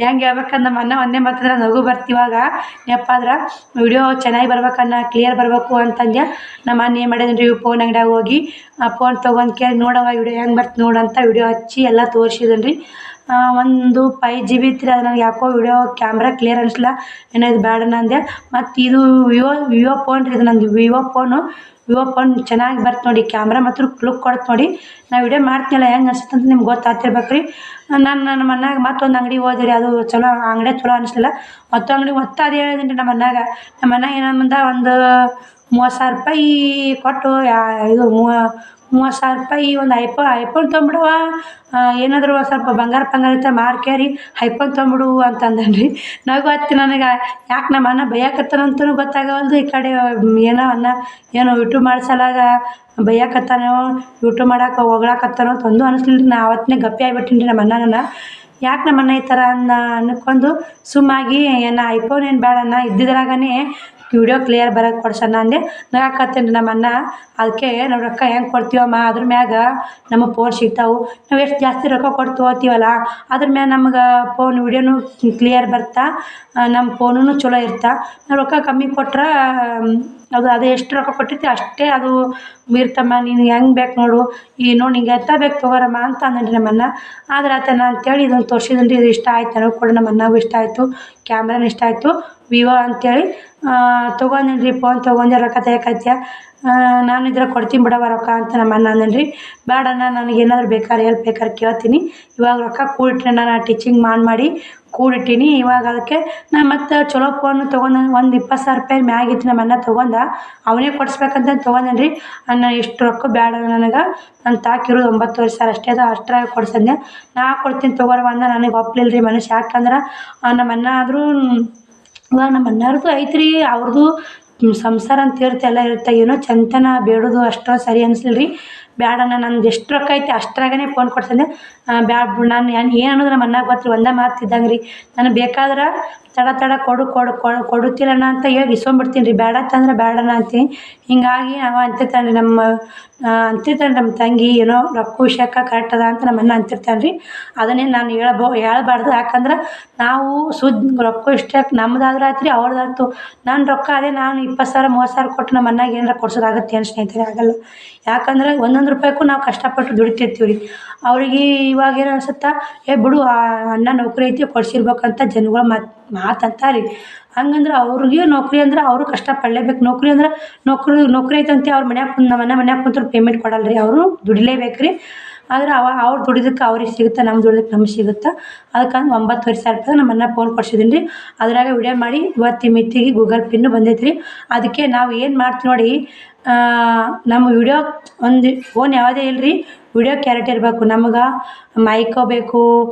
ಹೆಂಗೆ ಹೇಳ್ಬೇಕಂದ್ರೆ ನಮ್ಮ ಅಣ್ಣ ಒಂದೇ ಮಾತಾದ್ರೆ ನಗು ಬರ್ತಿವಾಗ ನೆಪ್ಪಾದ್ರೆ ವೀಡಿಯೋ ಚೆನ್ನಾಗಿ ಬರ್ಬೇಕಣ್ಣ, ಕ್ಲಿಯರ್ ಬರಬೇಕು ಅಂತಂದೆ. ನಮ್ಮ ಅಣ್ಣ ಏನು ಮಾಡಿದ್ರಿ, ಫೋನ್ ಅಂಗಡಿಯಾಗ ಹೋಗಿ ಆ ಫೋನ್ ತೊಗೊಂಡು ಕೇಳಿ ನೋಡವ ವೀಡಿಯೋ ಹೆಂಗೆ ಬರ್ತು ನೋಡಂತ ವೀಡಿಯೋ ಹಚ್ಚಿ ಎಲ್ಲ ತೋರಿಸಿದನು ರೀ. ಒಂದು 5 GB ಇತ್ತು ಅದು ನನಗೆ ಯಾಕೋ ವಿಡಿಯೋ ಕ್ಯಾಮ್ರಾ ಕ್ಲಿಯರ್ ಅನಿಸ್ಲಿಲ್ಲ, ಏನೋ ಇದು ಬೇಡ ಅಂದೆ. ಮತ್ತು ಇದು ವಿವೋ ಫೋನ್ ರೀ, ಇದು ನಂದು ವಿವೋ ಫೋನ್ ಚೆನ್ನಾಗಿ ಬರ್ತೆ ನೋಡಿ, ಕ್ಯಾಮ್ರಾ ಮಾತ್ರ ಲುಕ್ ಕೊಡುತ್ತೆ ನೋಡಿ. ನಾ ವಿಡಿಯೋ ಮಾಡ್ತೀನಲ್ಲ ಹೆಂಗೆ ಅನ್ಸುತ್ತೆ ಅಂತ ನಿಮ್ಗೆ ಗೊತ್ತಾಗ್ತಿರ್ಬೇಕು ರೀ. ನನ್ನ ಮನ್ಯಾಗ ಮತ್ತೊಂದು ಅಂಗಡಿಗೆ ಹೋದೆ ರೀ, ಅದು ಚಲೋ ಅಂಗಡಿ ಚಲೋ ಅನಿಸ್ಲಿಲ್ಲ. ಮತ್ತೆ ಅದೇ ಹೇಳಿದೀನಿ ರೀ ನಮ್ಮ ಮನ್ಯಾಗ ಏನಂದ, ಒಂದು 30,000 ರೂಪಾಯಿ ಕೊಟ್ಟು ಇದು 30,000 ರೂಪಾಯಿ ಒಂದು ಐಫೋನ್ ತೊಗೊಂಬಿಡುವ, ಏನಾದರೂ ಸ್ವಲ್ಪ ಬಂಗಾರ ಇತ್ತ ಮಾರ್ಕೇರಿ ಐಫೋನ್ ತೊಗೊಂಬಿಡು ಅಂತ ಅಂದನು ರೀ. ನಗು ಹತ್ತಿ ನನಗೆ, ಯಾಕೆ ನಮ್ಮ ಅಣ್ಣ ಬೈಯಾಕತ್ತಾನಂತೂ ಗೊತ್ತಾಗವಲ್ದು, ಈ ಕಡೆ ಏನೋ ಯೂಟ್ಯೂಬ್ ಮಾಡ್ಸಲಾಗ ಬೈಯಾಕತ್ತಾನೋ, ಯೂಟ್ಯೂಬ್ ಮಾಡಕ್ಕೆ ಹೊಗಳಾಕತ್ತಾನೋ ಅಂತ ಒಂದು ಅನಿಸ್ಲಿಲ್ಲ ರೀ. ನಾ ಅವತ್ತೇ ಗಪ್ಪಿ ಆಗಿಬಿಟ್ಟಿನಿ ರೀ ನಮ್ಮ ಅಣ್ಣನ. ಯಾಕೆ ನಮ್ಮ ಅಣ್ಣ ಈ ಥರ ಅನ್ಕೊಂಡು ಸುಮ್ಮಾಗಿ, ಐಫೋನ್ ಏನು ಬೇಡಣ್ಣ, ಇದ್ದಿದ್ರಾಗನೇ ವಿಡಿಯೋ ಕ್ಲಿಯರ್ ಬರೋಕ್ಕೆ ಕೊಡ್ಸಣ್ಣ ಅಂದೆ. ನಗಾಕತ್ತೇನೆ ರೀ ನಮ್ಮ ಅಣ್ಣ. ಅದಕ್ಕೆ ನಾವು ರೊಕ್ಕ ಹೆಂಗೆ ಕೊಡ್ತೀವಮ್ಮ, ಅದ್ರ ಮ್ಯಾಗ ನಮಗೆ ಫೋನ್ ಸಿಗ್ತಾವೆ, ನಾವು ಎಷ್ಟು ಜಾಸ್ತಿ ರೊಕ್ಕ ಕೊಟ್ಟು ತೊಗೋತೀವಲ್ಲ ಅದ್ರ ಮ್ಯಾಗ ನಮ್ಗೆ ಫೋನ್ ವಿಡಿಯೋನು ಕ್ಲಿಯರ್ ಬರ್ತಾ, ನಮ್ಮ ಫೋನೂ ಚಲೋ ಇರ್ತಾ. ನಾವು ರೊಕ್ಕ ಕಮ್ಮಿ ಕೊಟ್ರೆ ಅದು ಎಷ್ಟು ರೊಕ್ಕ ಕೊಟ್ಟಿರ್ತೀವಿ ಅಷ್ಟೇ ಅದು ಇರ್ತಮ್ಮ, ನೀನು ಹೆಂಗೆ ಬೇಕು ನೋಡು, ನೋಡಿ ನಿಂಗೆ ಎಂತ ಬೇಕು ತೊಗೊರಮ್ಮ ಅಂತ ಅಂದನು ರೀ ನಮ್ಮ ಅಣ್ಣ. ಆದ್ರೆ ಆತನ ಅಂತೇಳಿ ಇದೊಂದು ತೋರಿಸಿದನು ರೀ. ಇದು ಇಷ್ಟ ಆಯ್ತು ನನಗೆ ಕೂಡ, ನಮ್ಮ ಅಣ್ಣಗೂ ಇಷ್ಟ ಆಯಿತು, ಕ್ಯಾಮ್ರಾನು ಇಷ್ಟ ಆಯಿತು, ವಿವೋ ಅಂತೇಳಿ ತೊಗೊಂಡಿನಿ ರೀ. ಫೋನ್ ತೊಗೊಂಡೆ, ರೊಕ್ಕ ತೆಗಿಯಕತ್ಯ, ನಾನು ಇದ್ರಾಗ ಕೊಡ್ತೀನಿ ಬಿಡವ ರೊಕ್ಕ ಅಂತ ನಮ್ಮ ಅಣ್ಣ ಅಂದನು ರೀ. ಬೇಡಣ್ಣ, ನನಗೆ ಏನಾದರೂ ಹೆಲ್ಪ್ ಬೇಕಾದ್ರೆ ಕೇಳ್ತೀನಿ, ಇವಾಗ ರೊಕ್ಕ ಕೂಡಿಟ್ರೆ ನಾನು ಟೀಚಿಂಗ್ ಮಾಡಿ ಕೂಡಿಟ್ಟೀನಿ, ಇವಾಗ ಅದಕ್ಕೆ ನಾನು ಮತ್ತೆ ಚಲೋ ಫೋನು ತೊಗೊಂಡು ಒಂದು 20,000 ರೂಪಾಯಿ ಮ್ಯಾಗಿತ್ತು ನಮ್ಮ ಅಣ್ಣ ತೊಗೊಂಡ, ಅವನೇ ಕೊಡಿಸ್ಬೇಕಂತ ತೊಗೊಂಡೇನಿ ರೀ. ನಾನು ಇಷ್ಟು ರೊಕ್ಕ ಬೇಡ ನನಗೆ, ನಾನು ತಾಕಿರೋದು 9,500 ಅಷ್ಟೇ ಅದ, ಅಷ್ಟ್ರಾಗ ಕೊಡ್ಸಂದೆ. ನಾ ಕೊಡ್ತೀನಿ ತೊಗೊರವ ಅಂದ. ನನಗೆ ಒಪ್ಪಲಿಲ್ಲ ರೀ ಮನುಷ್ಯ. ಯಾಕಂದ್ರೆ ನಮ್ಮ ಅಣ್ಣ ಆದರೂ ಇವಾಗ ನಮ್ಮ ಅಣ್ಣಾರ್ದು ಐತ್ರಿ, ಅವ್ರದ್ದು ಸಂಸಾರ ಅಂತ ಇರುತ್ತೆ, ಎಲ್ಲ ಇರುತ್ತೆ, ಏನೋ ಚಂತನ ಬೇಡೋದು ಅಷ್ಟೋ ಸರಿ ಅನಿಸ್ಲಿಲ್ಲ ರೀ. ಬೇಡಣ್ಣ, ನಂದು ಎಷ್ಟು ರೊಕ್ಕ ಐತಿ ಅಷ್ಟ್ರಾಗೇ ಫೋನ್ ಕೊಡ್ಸಂದೆ. ಬ್ಯಾಡ ಬಿಡು, ನಾನು ಏನು ಅನ್ನೋದು ನಮ್ಮ ಅಣ್ಣಗೆ ಗೊತ್ತಿಲ್ಲ, ಒಂದೇ ಮಾತು ಇದ್ದಂಗೆ ರೀ. ನನಗೆ ಬೇಕಾದ್ರೆ ತಡ ಕೊಡುತ್ತಿಲ್ಲಣ್ಣ ಅಂತ ಹೇಳಿ ಇಸ್ಕೊಂಬಿಡ್ತೀನಿ ರೀ, ಬೇಡ ಅಂತಂದ್ರೆ ಬೇಡಣ್ಣ ಅಂತೀನಿ. ಹಿಂಗಾಗಿ ನಾವು ಅಂತಿರ್ತಾನೆ ರೀ ನಮ್ಮ ತಂಗಿ, ಏನೋ ರೊಕ್ಕ ವಿಷಯಕ್ಕೆ ಕರೆಕ್ಟ್ ಅದ ಅಂತ ನಮ್ಮ ಅಣ್ಣ ಅಂತಿರ್ತಾನೆ ರೀ. ಅದನ್ನೇ ನಾನು ಹೇಳ್ಬಾರ್ದು. ಯಾಕಂದ್ರೆ ನಾವು ರೊಕ್ಕ ಇಷ್ಟಕ್ಕೆ ನಮ್ದಾದ್ರೆ ಆಯ್ತು ರೀ, ಅವ್ರದ್ದಾಯ್ತು. ನನ್ನ ರೊಕ್ಕ ಅದೇ ನಾನು 20,000 30,000 ಕೊಟ್ಟು ನಮ್ಮ ಅಣ್ಣಗೆ ಏನಾರ ಕೊಡ್ಸೋದಾಗುತ್ತೆ ಏನು ಸ್ನೇಹಿತರೆ? ಆಗಲ್ಲ. ಯಾಕಂದ್ರೆ ಒಂದೊಂದು ರೂಪಾಯಿಗೂ ನಾವು ಕಷ್ಟಪಟ್ಟು ದುಡಿತಿರ್ತೀವಿ ರೀ. ಅವ್ರಿಗೆ ಇವಾಗ ಏನು ಅನ್ಸುತ್ತಾ, ಬಿಡು ಅಣ್ಣ ನೌಕರಿ ಐತಿ ಕೊಡ್ಸಿರ್ಬೇಕಂತ ಜನಗಳು ಮಾತಂತಾರೆ ರೀ. ಹಂಗಂದ್ರೆ ಅವ್ರಿಗೆ ನೌಕರಿ ಅಂದ್ರೆ ಅವರು ಕಷ್ಟಪಡಲೇಬೇಕು. ನೌಕರಿ ಐತಂತೆ ಅವ್ರ ನಮ್ಮ ಮನ್ಯಾಗ ಕುಂತ್ರು ಪೇಮೆಂಟ್ ಕೊಡಲ್ಲ ರೀ, ಅವರು ದುಡಿಲೇಬೇಕು ರೀ. ಆದ್ರೆ ಅವ್ರು ದುಡಿದಕ್ಕೆ ಅವ್ರಿಗೆ ಸಿಗುತ್ತೆ, ನಮ್ಗೆ ದುಡಿದಕ್ಕೆ ನಮ್ಗೆ ಸಿಗುತ್ತೆ. ಅದಕ್ಕಂದು 9,500 ರೂಪಾಯಿ ನಮ್ಮ ಅಣ್ಣ ಫೋನ್ ಕೊಡ್ಸಿದ್ದೀನಿ ರೀ. ಅದ್ರಾಗ ವಿಡಿಯೋ ಮಾಡಿ ಇವತ್ತು ಮಿತಿಗೆ ಗೂಗಲ್ ಪಿನ್ನು ಬಂದೈತೆ ರೀ. ಅದಕ್ಕೆ ನಾವು ಏನು ಮಾಡ್ತೀವಿ ನೋಡಿ, ನಮ್ಮ ವಿಡಿಯೋ ಒಂದು ಫೋನ್ ಯಾವುದೇ ಇಲ್ಲರಿ, ವಿಡಿಯೋ ಕ್ಯಾರಿಟಿ ಇರಬೇಕು. ನಮ್ಗೆ ಮೈಕೋ ಬೇಕು,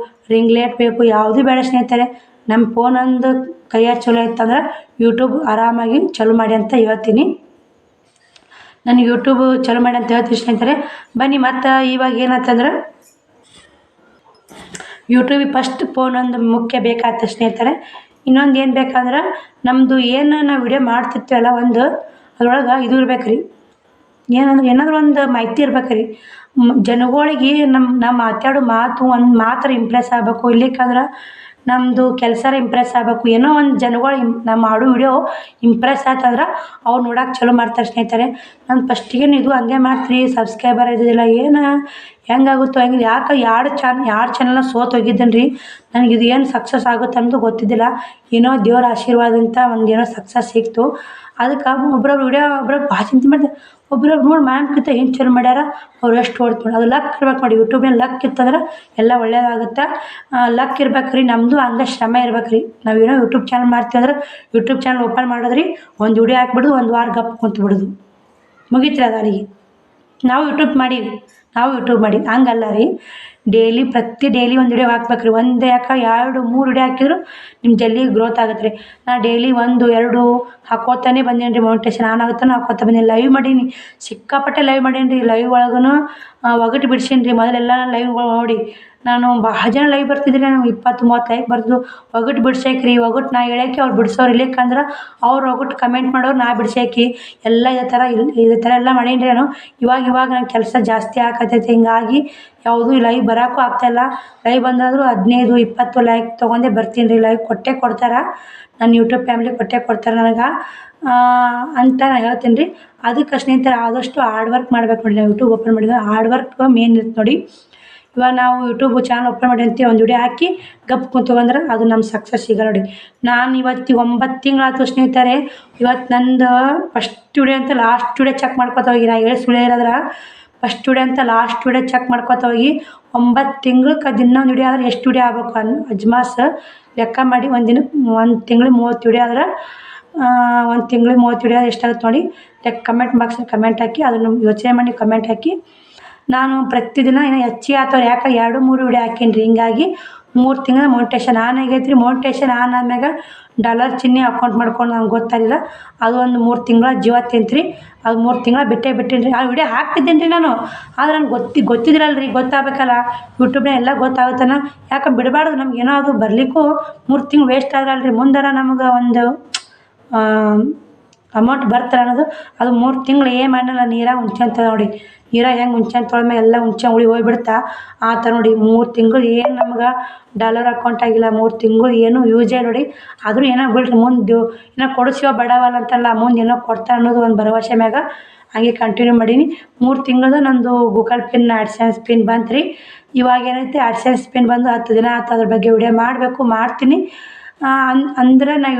ರಿಂಗ್ ಲೈಟ್ ಬೇಕು, ಯಾವುದೂ ಬೇಡ ಸ್ನೇಹಿತರೆ. ನಮ್ಮ ಫೋನೊಂದು ಕೈಯಾಗ ಚಲೋ ಇತ್ತಂದ್ರೆ ಯೂಟ್ಯೂಬ್ ಆರಾಮಾಗಿ ಚಲೋ ಮಾಡಿ ಅಂತ ಹೇಳ್ತೀನಿ. ನನಗೆ ಯೂಟ್ಯೂಬ್ ಚಲೋ ಮಾಡಿ ಅಂತ ಹೇಳ್ತೀನಿ ಸ್ನೇಹಿತರೆ. ಬನ್ನಿ ಮತ್ತು ಇವಾಗ ಏನಂತಂದ್ರೆ, ಯೂಟ್ಯೂಬಿಗೆ ಫಸ್ಟ್ ಫೋನ್ ಒಂದು ಮುಖ್ಯ ಬೇಕಾಗ್ತದೆ ಸ್ನೇಹಿತರೆ. ಇನ್ನೊಂದು ಏನು ಬೇಕಂದ್ರೆ, ನಮ್ಮದು ಏನು ನಾವು ವಿಡಿಯೋ ಮಾಡ್ತಿರ್ತೀವಲ್ಲ, ಒಂದು ಅದ್ರೊಳಗೆ ಇದು ಇರ್ಬೇಕು ರೀ, ಏನಾದರೂ ಒಂದು ಮಾಹಿತಿ ಇರ್ಬೇಕು ರೀ. ಜನಗಳಿಗೆ ನಮ್ಮ ಮಾತಾಡೋ ಮಾತು ಒಂದು ಮಾತ್ರ ಇಂಪ್ರೆಸ್ ಆಗಬೇಕು. ಇಲ್ಲಿಕ್ಕಂದ್ರೆ ನಮ್ಮದು ಕೆಲಸ ಇಂಪ್ರೆಸ್ ಆಗಬೇಕು. ಏನೋ ಒಂದು ಜನಗಳು ನಮ್ಮ ಮಾಡೋ ವಿಡಿಯೋ ಇಂಪ್ರೆಸ್ ಆಯ್ತಂದ್ರೆ ಅವ್ರು ನೋಡೋಕೆ ಚಲೋ ಮಾಡ್ತಾರೆ ಸ್ನೇಹಿತರೆ. ನಾನು ಫಸ್ಟಿಗೆ ಇದು ಹಂಗೆ ಮಾಡ್ತೀರಿ, ಸಬ್ಸ್ಕ್ರೈಬರ್ ಇದ್ದಿದ್ದಿಲ್ಲ, ಏನು ಹೆಂಗಾಗುತ್ತೋ ಹೆಂಗೆ, ಯಾಕೆ ಎರಡು ಚಾನಲ್ನ ಸೋತು ಹೋಗಿದ್ದೇನೆ ರೀ. ನನಗೆ ಇದು ಏನು ಸಕ್ಸಸ್ ಆಗುತ್ತೆ ಅನ್ನೋದು ಗೊತ್ತಿದ್ದಿಲ್ಲ. ಏನೋ ದೇವ್ರ ಆಶೀರ್ವಾದಂತ ಒಂದು ಏನೋ ಸಕ್ಸಸ್ ಸಿಕ್ತು. ಅದಕ್ಕೆ ಒಬ್ಬರೊಬ್ರು ವಿಡಿಯೋ ಭಾಳ ಚಿಂತೆ ಮಾಡಿದೆ. ಒಬ್ಬರೊಬ್ರು ನೋಡಿ ಮಾಡೋಕ್ಕಿಂತ ಏನು ಚಲೋ ಮಾಡ್ಯಾರ, ಅವ್ರು ಎಷ್ಟು ಓಡ್ತು ಅದು ಲಕ್ ಇರ್ಬೇಕು ನೋಡಿ. ಯೂಟ್ಯೂಬ್ನಲ್ಲಿ ಲಕ್ ಇತ್ತಂದ್ರೆ ಎಲ್ಲ ಒಳ್ಳೇದಾಗುತ್ತೆ. ಲಕ್ ಇರ್ಬೇಕು ರೀ, ನಮ್ಮದು ಹಂಗೆ ಶ್ರಮ ಇರ್ಬೇಕು ರೀ. ನಾವೇನೋ ಯೂಟ್ಯೂಬ್ ಚಾನಲ್ ಮಾಡ್ತೀವಿ ಅಂದ್ರೆ ಯೂಟ್ಯೂಬ್ ಚಾನಲ್ ಓಪನ್ ಮಾಡೋದ್ರಿ, ಒಂದು ವಿಡಿಯೋ ಹಾಕ್ಬಿಡೋದು, ಒಂದು ವಾರ ಗಪ್ ಕುಂತು ಬಿಡೋದು, ಮುಗೀತು ರೀ ಅದರಿಗೆ. ನಾವು ಯೂಟ್ಯೂಬ್ ಮಾಡಿ ಹಂಗಲ್ಲ ರೀ. ಡೈಲಿ ಒಂದು ವಿಡಿಯೋ ಹಾಕ್ಬೇಕು ರೀ. ಒಂದು ಯಾಕೆ 2 3 ವಿಡಿಯೋ ಹಾಕಿದ್ರು ನಿಮ್ಮ ಜಲ್ದಿ ಗ್ರೋತ್ ಆಗುತ್ತೆ ರೀ. ನಾನು ಡೈಲಿ 1 2 ಹಾಕೋತಾನೆ ಬಂದೇನಿ ರೀ. ಮೋಟಿವೇಶನ್ ಆನ್ ಆಗುತ್ತಾನೆ ಹಾಕೋತಾ ಬಂದೀನಿ. ಲೈವ್ ಮಾಡೀನಿ, ಸಿಕ್ಕಾಪಟ್ಟೆ ಲೈವ್ ಮಾಡೀನಿ ರೀ. ಲೈವ್ ಒಳಗೂ ಒಗಟು ಬಿಡ್ಸೀನಿ ರೀ. ಮೊದಲೆಲ್ಲ ನಾನು ಲೈವ್ಗಳು ನೋಡಿ ನಾನು ಭಾಳ ಜನ ಲೈವ್ ಬರ್ತಿದ್ರಿ, ನಾನು 20-30 ಲೈಕ್ ಬರ್ತಿದ್ದು. ಒಗಟು ಬಿಡ್ಸೇಕ್ರಿ ರೀ, ಒಗಟು ನಾ ಹೇಳೋಕೆ ಅವ್ರು ಬಿಡ್ಸೋರು ಇಲ್ಲಿಕ್ಕಂದ್ರೆ ಅವ್ರು ಒಗಟು ಕಮೆಂಟ್ ಮಾಡೋರು ನಾ ಬಿಡ್ಸೇಕಿ ಎಲ್ಲ ಇದೇ ಥರ ಎಲ್ಲ ಮಾಡೀನಿ ರೀ ನಾನು. ಇವಾಗ ನನ್ನ ಕೆಲಸ ಜಾಸ್ತಿ ಆಗತೈತೆ. ಹಿಂಗಾಗಿ ಯಾವುದೂ ಲೈವ್ ಬರೋಕ್ಕೂ ಆಗ್ತಾಯಿಲ್ಲ. ಲೈವ್ ಬಂದಾದರೂ 15-20 ಲೈಕ್ ತೊಗೊಂಡೇ ಬರ್ತೀನಿ ರೀ. ಲೈವ್ ಕೊಡ್ತಾರೆ, ನನ್ನ ಯೂಟ್ಯೂಬ್ ಫ್ಯಾಮಿಲಿ ಕೊಡ್ತಾರೆ ನನಗೆ ಅಂತ ನಾನು ಹೇಳ್ತೀನಿ ರೀ. ಅದಕ್ಕೆ ಸ್ನೇಹಿತರೆ ಆದಷ್ಟು ಹಾರ್ಡ್ ವರ್ಕ್ ಮಾಡ್ಬೇಕು ನೋಡಿ. ನಾವು ಯೂಟ್ಯೂಬ್ ಓಪನ್ ಮಾಡಿದ್ರೆ ಹಾರ್ಡ್ ವರ್ಕ್ ಮೇನ್ ಇರುತ್ತೆ ನೋಡಿ. ಇವಾಗ ನಾವು ಯೂಟ್ಯೂಬ್ ಚಾನಲ್ ಓಪನ್ ಮಾಡಿ ಅಂತ ಒಂದು ವಿಡಿಯೋ ಹಾಕಿ ಗಪ್ ಕುಂತ್ಕೊಂಡ್ರೆ ಅದು ನಮ್ಮ ಸಕ್ಸಸ್ ಸಿಗಲ್ಲ ನೋಡಿ. ನಾನು ಇವತ್ತು 9 ತಿಂಗಳಾಯ್ತು ಸ್ನೇಹಿತರೆ. ಇವತ್ತು ನಂದು ಫಸ್ಟ್ ವಿಡಿಯೋ ಅಂತ ಲಾಸ್ಟ್ ವಿಡಿಯೋ ಚೆಕ್ ಮಾಡ್ಕೊತ ಹೋಗಿ. ನಾ ಹೇಳಿ ಸುಳ್ಳು ಹೇಳಿದ್ರೆ ಫಸ್ಟ್ ವಿಡಿಯೋ ಅಂತ ಲಾಸ್ಟ್ ವಿಡಿಯೋ ಚೆಕ್ ಮಾಡ್ಕೊತ ಹೋಗಿ 9 ತಿಂಗ್ಳಕ್ಕೆ ಅದು ಇನ್ನೊಂದು ವಿಡಿಯೋ ಆದ್ರೆ ಎಷ್ಟು ವಿಡಿಯೋ ಆಗ್ಬೇಕು ಅಜ್ಮಾಸ್ ಲೆಕ್ಕ ಮಾಡಿ. ಒಂದು ದಿನಕ್ಕೆ 1 ತಿಂಗ್ಳಿಗೆ 30 ವಿಡಿಯೋ ಆದ್ರೆ 1 ತಿಂಗ್ಳಿಗೆ 30 ವಿಡಿಯೋ ಎಷ್ಟಾಗುತ್ತೆ ನೋಡಿ. ಕಮೆಂಟ್ ಬಾಕ್ಸಲ್ಲಿ ಕಮೆಂಟ್ ಹಾಕಿ, ಅದನ್ನು ಯೋಚನೆ ಮಾಡಿ ಕಮೆಂಟ್ ಹಾಕಿ. ನಾನು ಪ್ರತಿದಿನ ಏನೋ ಹೆಚ್ಚಿಗೆ ಆತವ್ರು ಯಾಕೆ 2-3 ವಿಡಿಯೋ ಹಾಕೀನಿ ರೀ. ಹಿಂಗಾಗಿ 3 ತಿಂಗಳ ಮೋನಿಟೇಷನ್ ಆನ್ ಆಗೈತೆ ರೀ. ಮೋನಿಟೇಷನ್ ಆನ್ ಆದ್ಮ್ಯಾಗ ಡಾಲರ್ ಚಿಹ್ನೆ ಅಕೌಂಟ್ ಮಾಡ್ಕೊಂಡು ನಂಗೆ ಗೊತ್ತಾಗಿಲ್ಲ. ಅದು ಒಂದು 3 ತಿಂಗಳ ಜೀವ ತಿಂತ್ರಿ. ಅದು 3 ತಿಂಗಳ ಬಿಟ್ಟೀನಿ ರೀ. ಆ ವಿಡಿಯೋ ಹಾಕ್ತಿದ್ದೀನಿ ರೀ ನಾನು. ಆದ್ರೆ ನನಗೆ ಗೊತ್ತಿದ್ರಲ್ಲ ರೀ, ಗೊತ್ತಾಗಬೇಕಲ್ಲ ಯೂಟ್ಯೂಬ್ನಾಗ ಎಲ್ಲ ಗೊತ್ತಾಗುತ್ತಾನ. ಯಾಕೆ ಬಿಡಬಾರ್ದು, ನಮ್ಗೆ ಏನೋ ಅದು ಬರಲಿಕ್ಕೂ 3 ತಿಂಗಳು ವೇಸ್ಟ್ ಆದ್ರಲ್ಲ ರೀ. ಮುಂದಾರ ನಮ್ಗೆ ಒಂದು ಅಮೌಂಟ್ ಬರ್ತಾರೆ ಅನ್ನೋದು. ಅದು 3 ತಿಂಗಳು ಏನು ಮಾಡಲ್ಲ, ನೀರಾಗ ಹುಂಚ್ಕೊಂತ ನೋಡಿ. ನೀರಾಗ ಹೆಂಗೆ ಹುಂಚ್ಕೊಂತ ತೊಳ್ದ್ಮೇಲೆ ಎಲ್ಲ ಹುಂಚೆ ಉಳಿ ಹೋಗ್ಬಿಡ್ತಾ ಆ ಥರ ನೋಡಿ. 3 ತಿಂಗಳು ಏನು ನಮ್ಗೆ ಡಾಲರ್ ಅಕೌಂಟ್ ಆಗಿಲ್ಲ. 3 ತಿಂಗಳು ಏನೂ ಯೂಸೇ ನೋಡಿ. ಆದರೂ ಏನೋ ಬಿಡ್ರಿ, ಮುಂದೆ ಏನೋ ಕೊಡಿಸ್ಯೋ ಬಡವಲ್ಲ ಅಂತಲ್ಲ, ಮುಂದೆ ಏನೋ ಕೊಡ್ತಾರೆ ಅನ್ನೋದು ಒಂದು ಭರವಸೆ ಮ್ಯಾಗ ಹಂಗೆ ಕಂಟಿನ್ಯೂ ಮಾಡೀನಿ. 3 ತಿಂಗಳದು ನಂದು ಗೂಗಲ್ ಪಿನ್ ಆಡ್ಸೆನ್ಸ್ ಪಿನ್ ಬಂತು ರೀ. ಇವಾಗ ಏನೈತೆ ಆಡ್ಸೆನ್ಸ್ ಪಿನ್ ಬಂದು 10 ದಿನ ಆಯ್ತು. ಅದ್ರ ಬಗ್ಗೆ ವಿಡಿಯೋ ಮಾಡಬೇಕು, ಮಾಡ್ತೀನಿ. ಅಂದರೆ ನಾ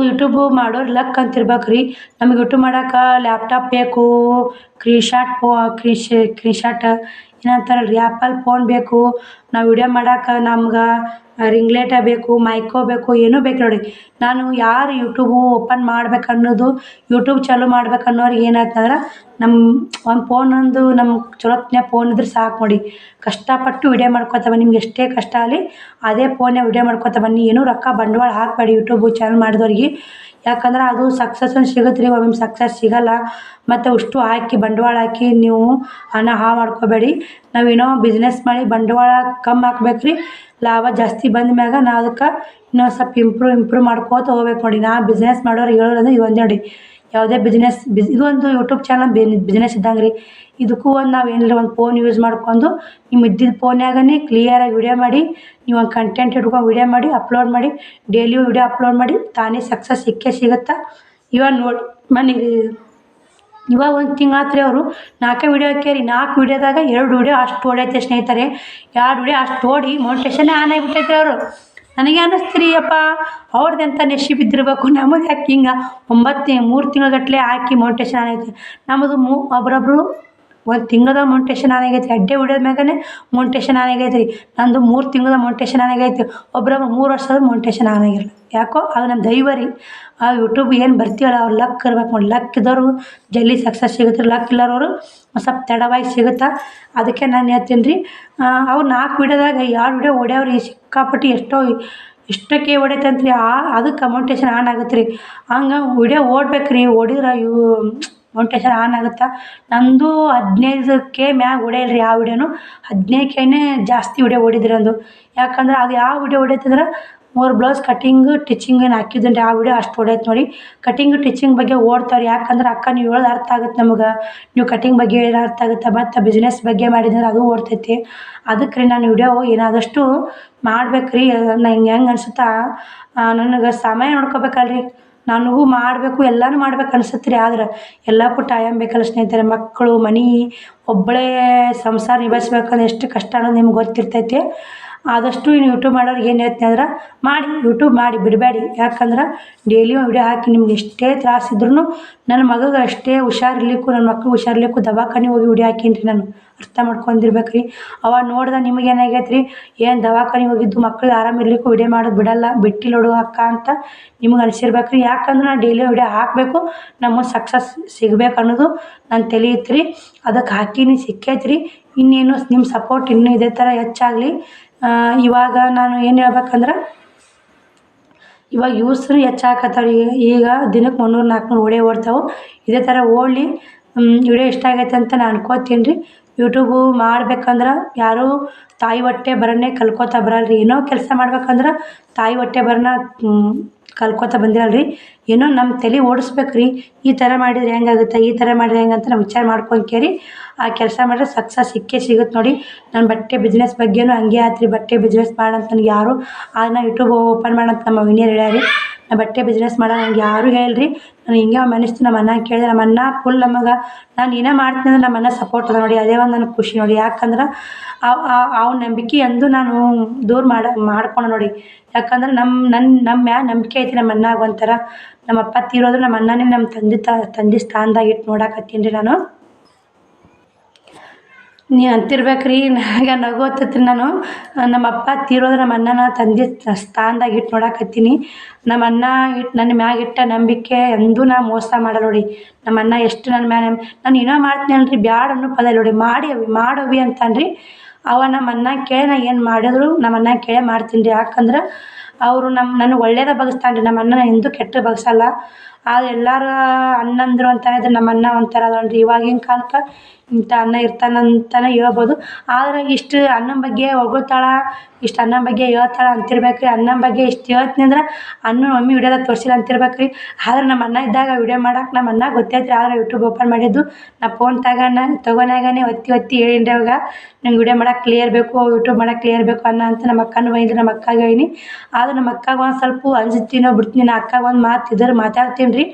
ಯೂಟ್ಯೂಬು ಮಾಡೋರು ಲಕ್ ಅಂತ ಇರ್ಬೇಕು ರೀ. ನಮಗೆ ಯೂಟ್ಯೂಬ್ ಮಾಡೋಕೆ ಲ್ಯಾಪ್ಟಾಪ್ ಬೇಕು, ಕ್ರೀಶಾಟ್ ಏನಂತಾರಲ್ಲ ರೀ, ಆ್ಯಪಲ್ ಫೋನ್ ಬೇಕು. ನಾವು ವಿಡಿಯೋ ಮಾಡೋಕೆ ನಮ್ಗೆ ರಿಂಗ್ಲೈಟ ಬೇಕು, ಮೈಕೋ ಬೇಕು, ಏನೂ ಬೇಕು ನೋಡಿ. ನಾನು ಯಾರು ಯೂಟ್ಯೂಬು ಓಪನ್ ಮಾಡ್ಬೇಕು ಅನ್ನೋದು, ಯೂಟ್ಯೂಬ್ ಚಾಲೂ ಮಾಡ್ಬೇಕು ಅನ್ನೋರಿಗೆ ಏನಾಯ್ತಂದ್ರೆ ಒಂದು ಫೋನೊಂದು ನಮ್ಗೆ ಚಲೋತ್ನೇ ಫೋನ್ ಇದ್ರೆ ಸಾಕು ನೋಡಿ. ಕಷ್ಟಪಟ್ಟು ವಿಡಿಯೋ ಮಾಡ್ಕೊತ ಬನ್ನಿ. ನಿಮ್ಗೆ ಎಷ್ಟೇ ಕಷ್ಟ ಆಗಲಿ ಅದೇ ಫೋನ್ಯಾಗ ವಿಡಿಯೋ ಮಾಡ್ಕೊತ ಬನ್ನಿ. ಏನೂ ರೊಕ್ಕ ಬಂಡವಾಳ ಹಾಕಬೇಡಿ ಯೂಟ್ಯೂಬು ಚಾನಲ್ ಮಾಡಿದವ್ರಿಗೆ. ಯಾಕಂದ್ರೆ ಅದು ಸಕ್ಸಸ್ ಸಿಗುತ್ತೆ ರೀ, ಒಮ್ಮೆ ಸಕ್ಸಸ್ ಸಿಗೋಲ್ಲ. ಮತ್ತು ಅಷ್ಟು ಹಾಕಿ ಬಂಡವಾಳ ಹಾಕಿ ನೀವು ಹಣ ಮಾಡ್ಕೋಬೇಡಿ. ನಾವೇನೋ ಬಿಸ್ನೆಸ್ ಮಾಡಿ ಬಂಡವಾಳ ಕಮ್ಮಿ ಹಾಕ್ಬೇಕು ರೀ, ಲಾಭ ಜಾಸ್ತಿ ಬಂದ ಮ್ಯಾಗ ನಾವು ಅದಕ್ಕೆ ಇನ್ನೊಂದು ಸ್ವಲ್ಪ ಇಂಪ್ರೂವ್ ಮಾಡ್ಕೋತ ಹೋಗ್ಬೇಕು ನೋಡಿ. ನಾ ಬಿಸ್ನೆಸ್ ಮಾಡೋರು ಹೇಳೋದಂದ್ರೆ ಇದು ಒಂದೇ ನೋಡಿ. ಯಾವುದೇ ಇದು ಒಂದು ಯೂಟ್ಯೂಬ್ ಚಾನಲ್ ಬಿಸ್ನೆಸ್ ಇದ್ದಂಗೆ ರೀ. ಇದಕ್ಕೂ ಒಂದು ನಾವು ಏನಿಲ್ಲ ಒಂದು ಫೋನ್ ಯೂಸ್ ಮಾಡ್ಕೊಂಡು ನಿಮ್ಮ ಇದ್ದಿದ್ದ ಫೋನ್ಯಾಗನೇ ಕ್ಲಿಯರಾಗಿ ವಿಡಿಯೋ ಮಾಡಿ, ನೀವು ಒಂದು ಕಂಟೆಂಟ್ ಇಟ್ಕೊಂಡು ವಿಡಿಯೋ ಮಾಡಿ ಅಪ್ಲೋಡ್ ಮಾಡಿ, ಡೈಲಿ ವಿಡಿಯೋ ಅಪ್ಲೋಡ್ ಮಾಡಿ, ತಾನೇ ಸಕ್ಸಸ್ ಸಿಗುತ್ತೆ. ಇವಾಗ ನೋಡಿ ಇವಾಗ 1 ತಿಂಗಳಾತ್ರಿ ಅವರು 4 ವಿಡಿಯೋ ಹಾಕ್ಯಾರಿ. 4 ವಿಡಿಯೋದಾಗ 2 ವಿಡಿಯೋ ಅಷ್ಟು ಓಡೈತೆ ಸ್ನೇಹಿತರೆ. 2 ವಿಡಿಯೋ ಅಷ್ಟು ಓಡಿ ಮೋನಿಟೇಷನ್ನೇ ಆನ್ ಆಗಿಬಿಟ್ಟೈತೆ ಅವರು. ನನಗೆ ಅನ್ನಿಸ್ತೀರಿ ಅಪ್ಪ ಅವ್ರದ್ದು ಎಂಥ ನಶೀಬು ಇದ್ದಿರಬೇಕು. ನಮಗೆ ಯಾಕೆ ಹಿಂಗೆ 3 ತಿಂಗಳಗಟ್ಟಲೆ ಹಾಕಿ ಮೋನಿಟೇಷನ್ ಆನ್ ಐತೆ. ನಮ್ಮದು ಒಬ್ಬರೊಬ್ರು 1 ತಿಂಗಳದ ಮೋನಿಟೇಷನ್ ಆನ್ ಆಗೈತೆ. ಅಡ್ಡೆ ವಿಡಿಯೋದ ಮ್ಯಾಗನೇ ಮೋನಿಟೇಷನ್ ಆನ್ ಆಗೈತೆ ರೀ. ನಂದು 3 ತಿಂಗಳದ ಮೋನಿಟೇಷನ್ ಆನ್ ಆಗೈತೆ. ಒಬ್ಬರೊಬ್ರು 3 ವರ್ಷದ ಮೋನಿಟೇಷನ್ ಆನ್ ಆಗಿರಲ್ಲ. ಯಾಕೋ ಅದು ನಮ್ಮ ದೈವ ರೀ. ಆ ಯೂಟ್ಯೂಬ್ ಏನು ಬರ್ತೀವಲ್ಲ ಅವ್ರು ಲಕ್ ಇರ್ಬೇಕು ನೋಡಿ. ಲಕ್ ಇದ್ದವರು ಜಲ್ದಿ ಸಕ್ಸಸ್ ಸಿಗುತ್ತೆ. ಲಕ್ ಇಲ್ಲರವರು ಸ್ವಲ್ಪ ತಡವಾಗಿ ಸಿಗುತ್ತೆ. ಅದಕ್ಕೆ ನಾನು ಹೇಳ್ತೀನಿ ರೀ, ಅವ್ರು 4 ವಿಡಿಯೋದಾಗ 2 ವಿಡಿಯೋ ಓಡ್ಯಾವ್ರಿ. ಸಿಕ್ಕಾಪಟ್ಟು ಎಷ್ಟಕ್ಕೆ ಓಡೈತೆ ಅಂತ್ರಿ. ಅದಕ್ಕೆ ಮೋನಿಟೇಷನ್ ಆನ್ ಆಗುತ್ತೆ ರೀ. ಹಂಗೆ ವಿಡಿಯೋ ಓಡ್ಬೇಕು ರೀ. ಓಡಿದ್ರೆ ಮೋನಿಟೇಷನ್ ಆನ್ ಆಗುತ್ತೆ. ನಂದು 15K ಮ್ಯಾಗ ಓಡಿಲ್ಲ ರೀ ಯಾವ ವಿಡಿಯೋನು. 15Kನೇ ಜಾಸ್ತಿ ವಿಡಿಯೋ ಓಡಿದ್ರಿ ಅಂದು. ಯಾಕಂದ್ರೆ ಅದು ಯಾವ ವಿಡಿಯೋ ಓಡೈತಂದ್ರೆ 3 ಬ್ಲೌಸ್ ಕಟಿಂಗ್ ಟಿಚಿಂಗ್ ಏನು ಹಾಕಿದ್ದೀನಿ ರೀ. ಆ ವಿಡಿಯೋ ಅಷ್ಟು ಓಡೈತೆ ನೋಡಿ. ಕಟಿಂಗ್ ಟಿಚಿಂಗ್ ಬಗ್ಗೆ ಓಡ್ತಾವ್ರಿ. ಯಾಕಂದ್ರೆ ಅಕ್ಕ ನೀವು ಹೇಳೋದು ಅರ್ಥ ಆಗುತ್ತೆ ನಮಗೆ. ನೀವು ಕಟಿಂಗ್ ಬಗ್ಗೆ ಹೇಳೋದು ಅರ್ಥ ಆಗುತ್ತೆ. ಮತ್ತು ಬಿಸ್ನೆಸ್ ಬಗ್ಗೆ ಮಾಡಿದ್ರೆ ಅದು ಓಡ್ತೈತಿ. ಅದಕ್ಕೆ ರೀ ನಾನು ವಿಡಿಯೋ ಏನಾದಷ್ಟು ಮಾಡ್ಬೇಕು ರೀ. ನಂಗೆ ಹೆಂಗೆ ಅನ್ಸುತ್ತಾ, ನನಗೆ ಸಮಯ ನೋಡ್ಕೋಬೇಕಲ್ರಿ. ನನಗೂ ಮಾಡಬೇಕು, ಎಲ್ಲನೂ ಮಾಡ್ಬೇಕು ಅನ್ಸುತ್ತೆ ರೀ. ಆದ್ರೆ ಎಲ್ಲಕ್ಕೂ ಟೈಮ್ ಬೇಕಲ್ಲ ಸ್ನೇಹಿತರೆ. ಮಕ್ಕಳು, ಮನೆ, ಒಬ್ಬಳೇ ಸಂಸಾರ ನಿಭಾಯಿಸ್ಬೇಕಂದ್ರೆ ಎಷ್ಟು ಕಷ್ಟ ಅನ್ನೋದು ನಿಮ್ಗೆ ಗೊತ್ತಿರ್ತೈತಿ. ಆದಷ್ಟು ಇನ್ನು ಯೂಟ್ಯೂಬ್ ಮಾಡೋರಿಗೆ ಏನು ಹೇಳ್ತೀನಿ ಅಂದ್ರೆ, ಮಾಡಿ ಯೂಟ್ಯೂಬ್ ಮಾಡಿ ಬಿಡಬೇಡಿ. ಯಾಕಂದ್ರೆ ಡೈಲಿ ವಿಡಿಯೋ ಹಾಕಿ ನಿಮ್ಗೆ ಎಷ್ಟೇ ತ್ರಾಸಿದ್ರೂ, ನನ್ನ ಮಗಗೆ ಅಷ್ಟೇ ಹುಷಾರಿರ್ಲಿಕ್ಕೂ, ನನ್ನ ಮಕ್ಳು ಹುಷಾರಿರ್ಲಿಕ್ಕೂ ದವಾಖಾನೆ ಹೋಗಿ ವಿಡಿಯೋ ಹಾಕೀನಿ ರೀ ನಾನು. ಅರ್ಥ ಮಾಡ್ಕೊಂಡಿರ್ಬೇಕು ರೀ. ಅವಾಗ ನೋಡ್ದೆ ನಿಮಗೆ ಏನಾಗೈತೆ ರೀ, ಏನು ದವಾಖಾನೆ ಹೋಗಿದ್ದು ಮಕ್ಳಿಗೆ ಆರಾಮಿರ್ಲಿಕ್ಕೂ ವಿಡಿಯೋ ಮಾಡೋದು ಬಿಟ್ಟಿಲ್ಲ ನೋಡು ಅಕ್ಕ ಅಂತ ನಿಮ್ಗೆ ಅನಿಸಿರ್ಬೇಕು ರೀ. ಯಾಕಂದ್ರೆ ನಾನು ಡೈಲಿ ವಿಡಿಯೋ ಹಾಕಬೇಕು, ನಮಗೆ ಸಕ್ಸಸ್ ಸಿಗಬೇಕು ಅನ್ನೋದು ನನ್ನ ತಲೆ ಇತ್ತು ರೀ. ಅದಕ್ಕೆ ಹಾಕೀನಿ, ಸಿಕ್ಕೈತೆ ರೀ. ಇನ್ನೇನು ನಿಮ್ಮ ಸಪೋರ್ಟ್ ಇನ್ನೂ ಇದೇ ಥರ ಹೆಚ್ಚಾಗಲಿ. ಇವಾಗ ನಾನು ಏನು ಹೇಳ್ಬೇಕಂದ್ರೆ, ಇವಾಗ ಯೂಸ್ರು ಹೆಚ್ಚಾಗತ್ತವ್ರಿ. ಈಗ ದಿನಕ್ಕೆ 300-400 ಓಡ್ತಾವೆ. ಇದೇ ಥರ ಓಡಲಿ. ವಿಡಿಯೋ ಇಷ್ಟ ಆಗೈತೆ ಅಂತ ನಾನು ಅನ್ಕೋತೀನಿ ರೀ. ಯೂಟ್ಯೂಬು ಮಾಡ್ಬೇಕಂದ್ರೆ ಯಾರೂ ತಾಯಿ ಹೊಟ್ಟೆ ಬರನೇ ಕಲ್ಕೋತಾ ಬರಲ್ರಿ. ಏನೋ ಕೆಲಸ ಮಾಡ್ಬೇಕಂದ್ರೆ ತಾಯಿ ಹೊಟ್ಟೆ ಬರನ ಕಲ್ಕೋತಾ ಬಂದಿರಲ್ಲ ರೀ. ಏನೋ ನಮ್ಮ ತಲೆ ಓಡಿಸ್ಬೇಕು ರೀ. ಈ ಥರ ಮಾಡಿದ್ರೆ ಹೆಂಗಾಗುತ್ತೆ, ಈ ಥರ ಮಾಡಿದ್ರೆ ಹೆಂಗಂತ ನಾವು ವಿಚಾರ ಮಾಡ್ಕೊಂಕೇರಿ ಆ ಕೆಲಸ ಮಾಡಿದ್ರೆ ಸಕ್ಸಸ್ ಸಿಗುತ್ತೆ ನೋಡಿ. ನಾನು ಬಟ್ಟೆ ಬಿಸ್ನೆಸ್ ಬಗ್ಗೆನೂ ಹಂಗೆ ಆಯ್ತು ರೀ. ಬಟ್ಟೆ ಬಿಸ್ನೆಸ್ ಮಾಡಂತ ನನಗೆ ಯಾರು ಅದನ್ನ ಯೂಟ್ಯೂಬ್ ಓಪನ್ ಮಾಡಂತ ನಮ್ಮ ವಿನಿಯರ್ ಹೇಳ್ಯಾರಿ. ನಾ ಬಟ್ಟೆ ಬಿಸ್ನೆಸ್ ಮಾಡೋ ನಂಗೆ ಯಾರೂ ಹೇಳಿರಿ. ನಾನು ಹಿಂಗೆ ಮನಸ್ಸು ನಮ್ಮ ಅಣ್ಣ ಕೇಳಿದೆ. ನಮ್ಮ ಅಣ್ಣ ಫುಲ್ ನಮಗೆ ನಾನು ಏನೇ ಮಾಡ್ತೀನಿ ಅಂದ್ರೆ ನಮ್ಮ ಅಣ್ಣ ಸಪೋರ್ಟ್ ಅದ ನೋಡಿ. ಅದೇ ಒಂದು ನನಗೆ ಖುಷಿ ನೋಡಿ. ಯಾಕಂದ್ರೆ ಅವ್ನ ನಂಬಿಕೆ ಎಂದು ನಾನು ದೂರ ಮಾಡ್ಕೊಂಡೆ ನೋಡಿ. ಯಾಕಂದ್ರೆ ನಮ್ಮ ಮ್ಯಾಲ ನಂಬಿಕೆ ಐತಿ ನಮ್ಮ ಅಣ್ಣಾಗ ಒಂಥರ. ನಮ್ಮ ಅಪ್ಪ ತೀರೋದ್ರೆ ನಮ್ಮ ಅಣ್ಣನೇ ನಮ್ಮ ತಂದೆ ಸ್ಥಾನದಾಗ ಇಟ್ಟು ನೋಡಾಕತ್ತೀನಿ ರೀ ನಾನು. ನೀ ಅಂತಿರ್ಬೇಕು ರೀ, ನನಗೆ ನಗು ಹತ್ತತ್ರಿ. ನಾನು ನಮ್ಮ ಅಪ್ಪ ತೀರೋದ್ರೆ ನಮ್ಮ ಅಣ್ಣನ ತಂದೆ ಸ್ಥಾನದಾಗ ಇಟ್ಟು ನೋಡಾಕತ್ತೀನಿ. ನಮ್ಮ ಅಣ್ಣ ನನ್ನ ಮ್ಯಾಗ ಇಟ್ಟ ನಂಬಿಕೆ ಎಂದೂ ನಾ ಮೋಸ ಮಾಡಲ್ಲ ನೋಡಿ. ನಮ್ಮ ಅಣ್ಣ ಎಷ್ಟು ನನ್ನ ಮ್ಯಾಲ ನಾನು ಏನೋ ಮಾಡ್ತೀನಿ ಅಲ್ರಿ, ಬ್ಯಾಡ ಅನ್ನೋ ಪದ ನೋಡಿ. ಮಾಡವಿ ಅಂತಾನ್ರಿ ಅವ. ನಮ್ಮ ಅಣ್ಣ ಕೇಳಿ ನಾ ಏನು ಮಾಡಿದ್ರು ನಮ್ಮ ಅಣ್ಣ ಕೇಳೇ ಮಾಡ್ತೀನಿ ರೀ. ಯಾಕಂದ್ರೆ ಅವರು ನನಗೆ ಒಳ್ಳೇದ ಬಗಸ್ತಾನೆ ರೀ. ನಮ್ಮ ಅಣ್ಣ ಎಂದೂ ಕೆಟ್ಟ ಬಗ್ಸಲ್ಲ. ಆದ್ರೆ ಎಲ್ಲರೂ ಅಣ್ಣಂದ್ರು ಅಂತಾನೆ ಇದ್ರೆ ನಮ್ಮ ಅಣ್ಣ ಒಂಥರ ಅದನ್ರಿ. ಇವಾಗಿನ ಕಾಲಕ್ಕೆ ಇಂಥ ಅಣ್ಣ ಇರ್ತಾನಂತಲೇ ಹೇಳ್ಬೋದು. ಆದ್ರೆ ಇಷ್ಟು ಅಣ್ಣನ ಬಗ್ಗೆ ಹೊಗಳ್ತಾಳ, ಇಷ್ಟು ಅಣ್ಣನ ಬಗ್ಗೆ ಹೇಳ್ತಾಳ ಅಂತಿರ್ಬೇಕು ರೀ. ಅಣ್ಣನ ಬಗ್ಗೆ ಇಷ್ಟು ಹೇಳ್ತೀನಿ ಅಂದ್ರೆ ಅಣ್ಣನ ಮಮ್ಮಿ ವಿಡಿಯೋದಾಗ ತೋರಿಸಿಲ್ಲ ಅಂತಿರ್ಬೇಕು ರೀ. ಆದ್ರೆ ನಮ್ಮ ಅಣ್ಣ ಇದ್ದಾಗ ವಿಡಿಯೋ ಮಾಡಕ್ಕೆ ನಮ್ಮ ಅಣ್ಣ ಗೊತ್ತೈತ್ರಿ. ಆದ್ರೆ ಯೂಟ್ಯೂಬ್ ಓಪನ್ ಮಾಡಿದ್ದು ನಾ ಫೋನ್ ತೊಗೊಂಡಾಗನೇ ಒತ್ತಿ ಹೇಳೀನಿ ಅವಾಗ, ನಂಗೆ ವಿಡಿಯೋ ಮಾಡಕ್ಕೆ ಕ್ಲಿಯರ್ ಬೇಕು, ಯೂಟ್ಯೂಬ್ ಮಾಡಕ್ಕೆ ಕ್ಲಿಯರ್ ಬೇಕು ಅಣ್ಣ ಅಂತ ನಮ್ಮ ಅಕ್ಕನೂ ಬೈದ್ರು. ನಮ್ಮ ಅಕ್ಕಗೆ ಹೇಳೀನಿ. ಆದ್ರೆ ನಮ್ಮ ಅಕ್ಕಗೆ ಒಂದು ಸ್ವಲ್ಪ ಅಂಜ್ತೀನೋ ಬಿಡ್ತೀನಿ. ನಾ ಅಕ್ಕಗೆ ಒಂದು ಮಾತು ಇದ್ರೆ ಮಾತಾಡ್ತೀನಿ ರೀ,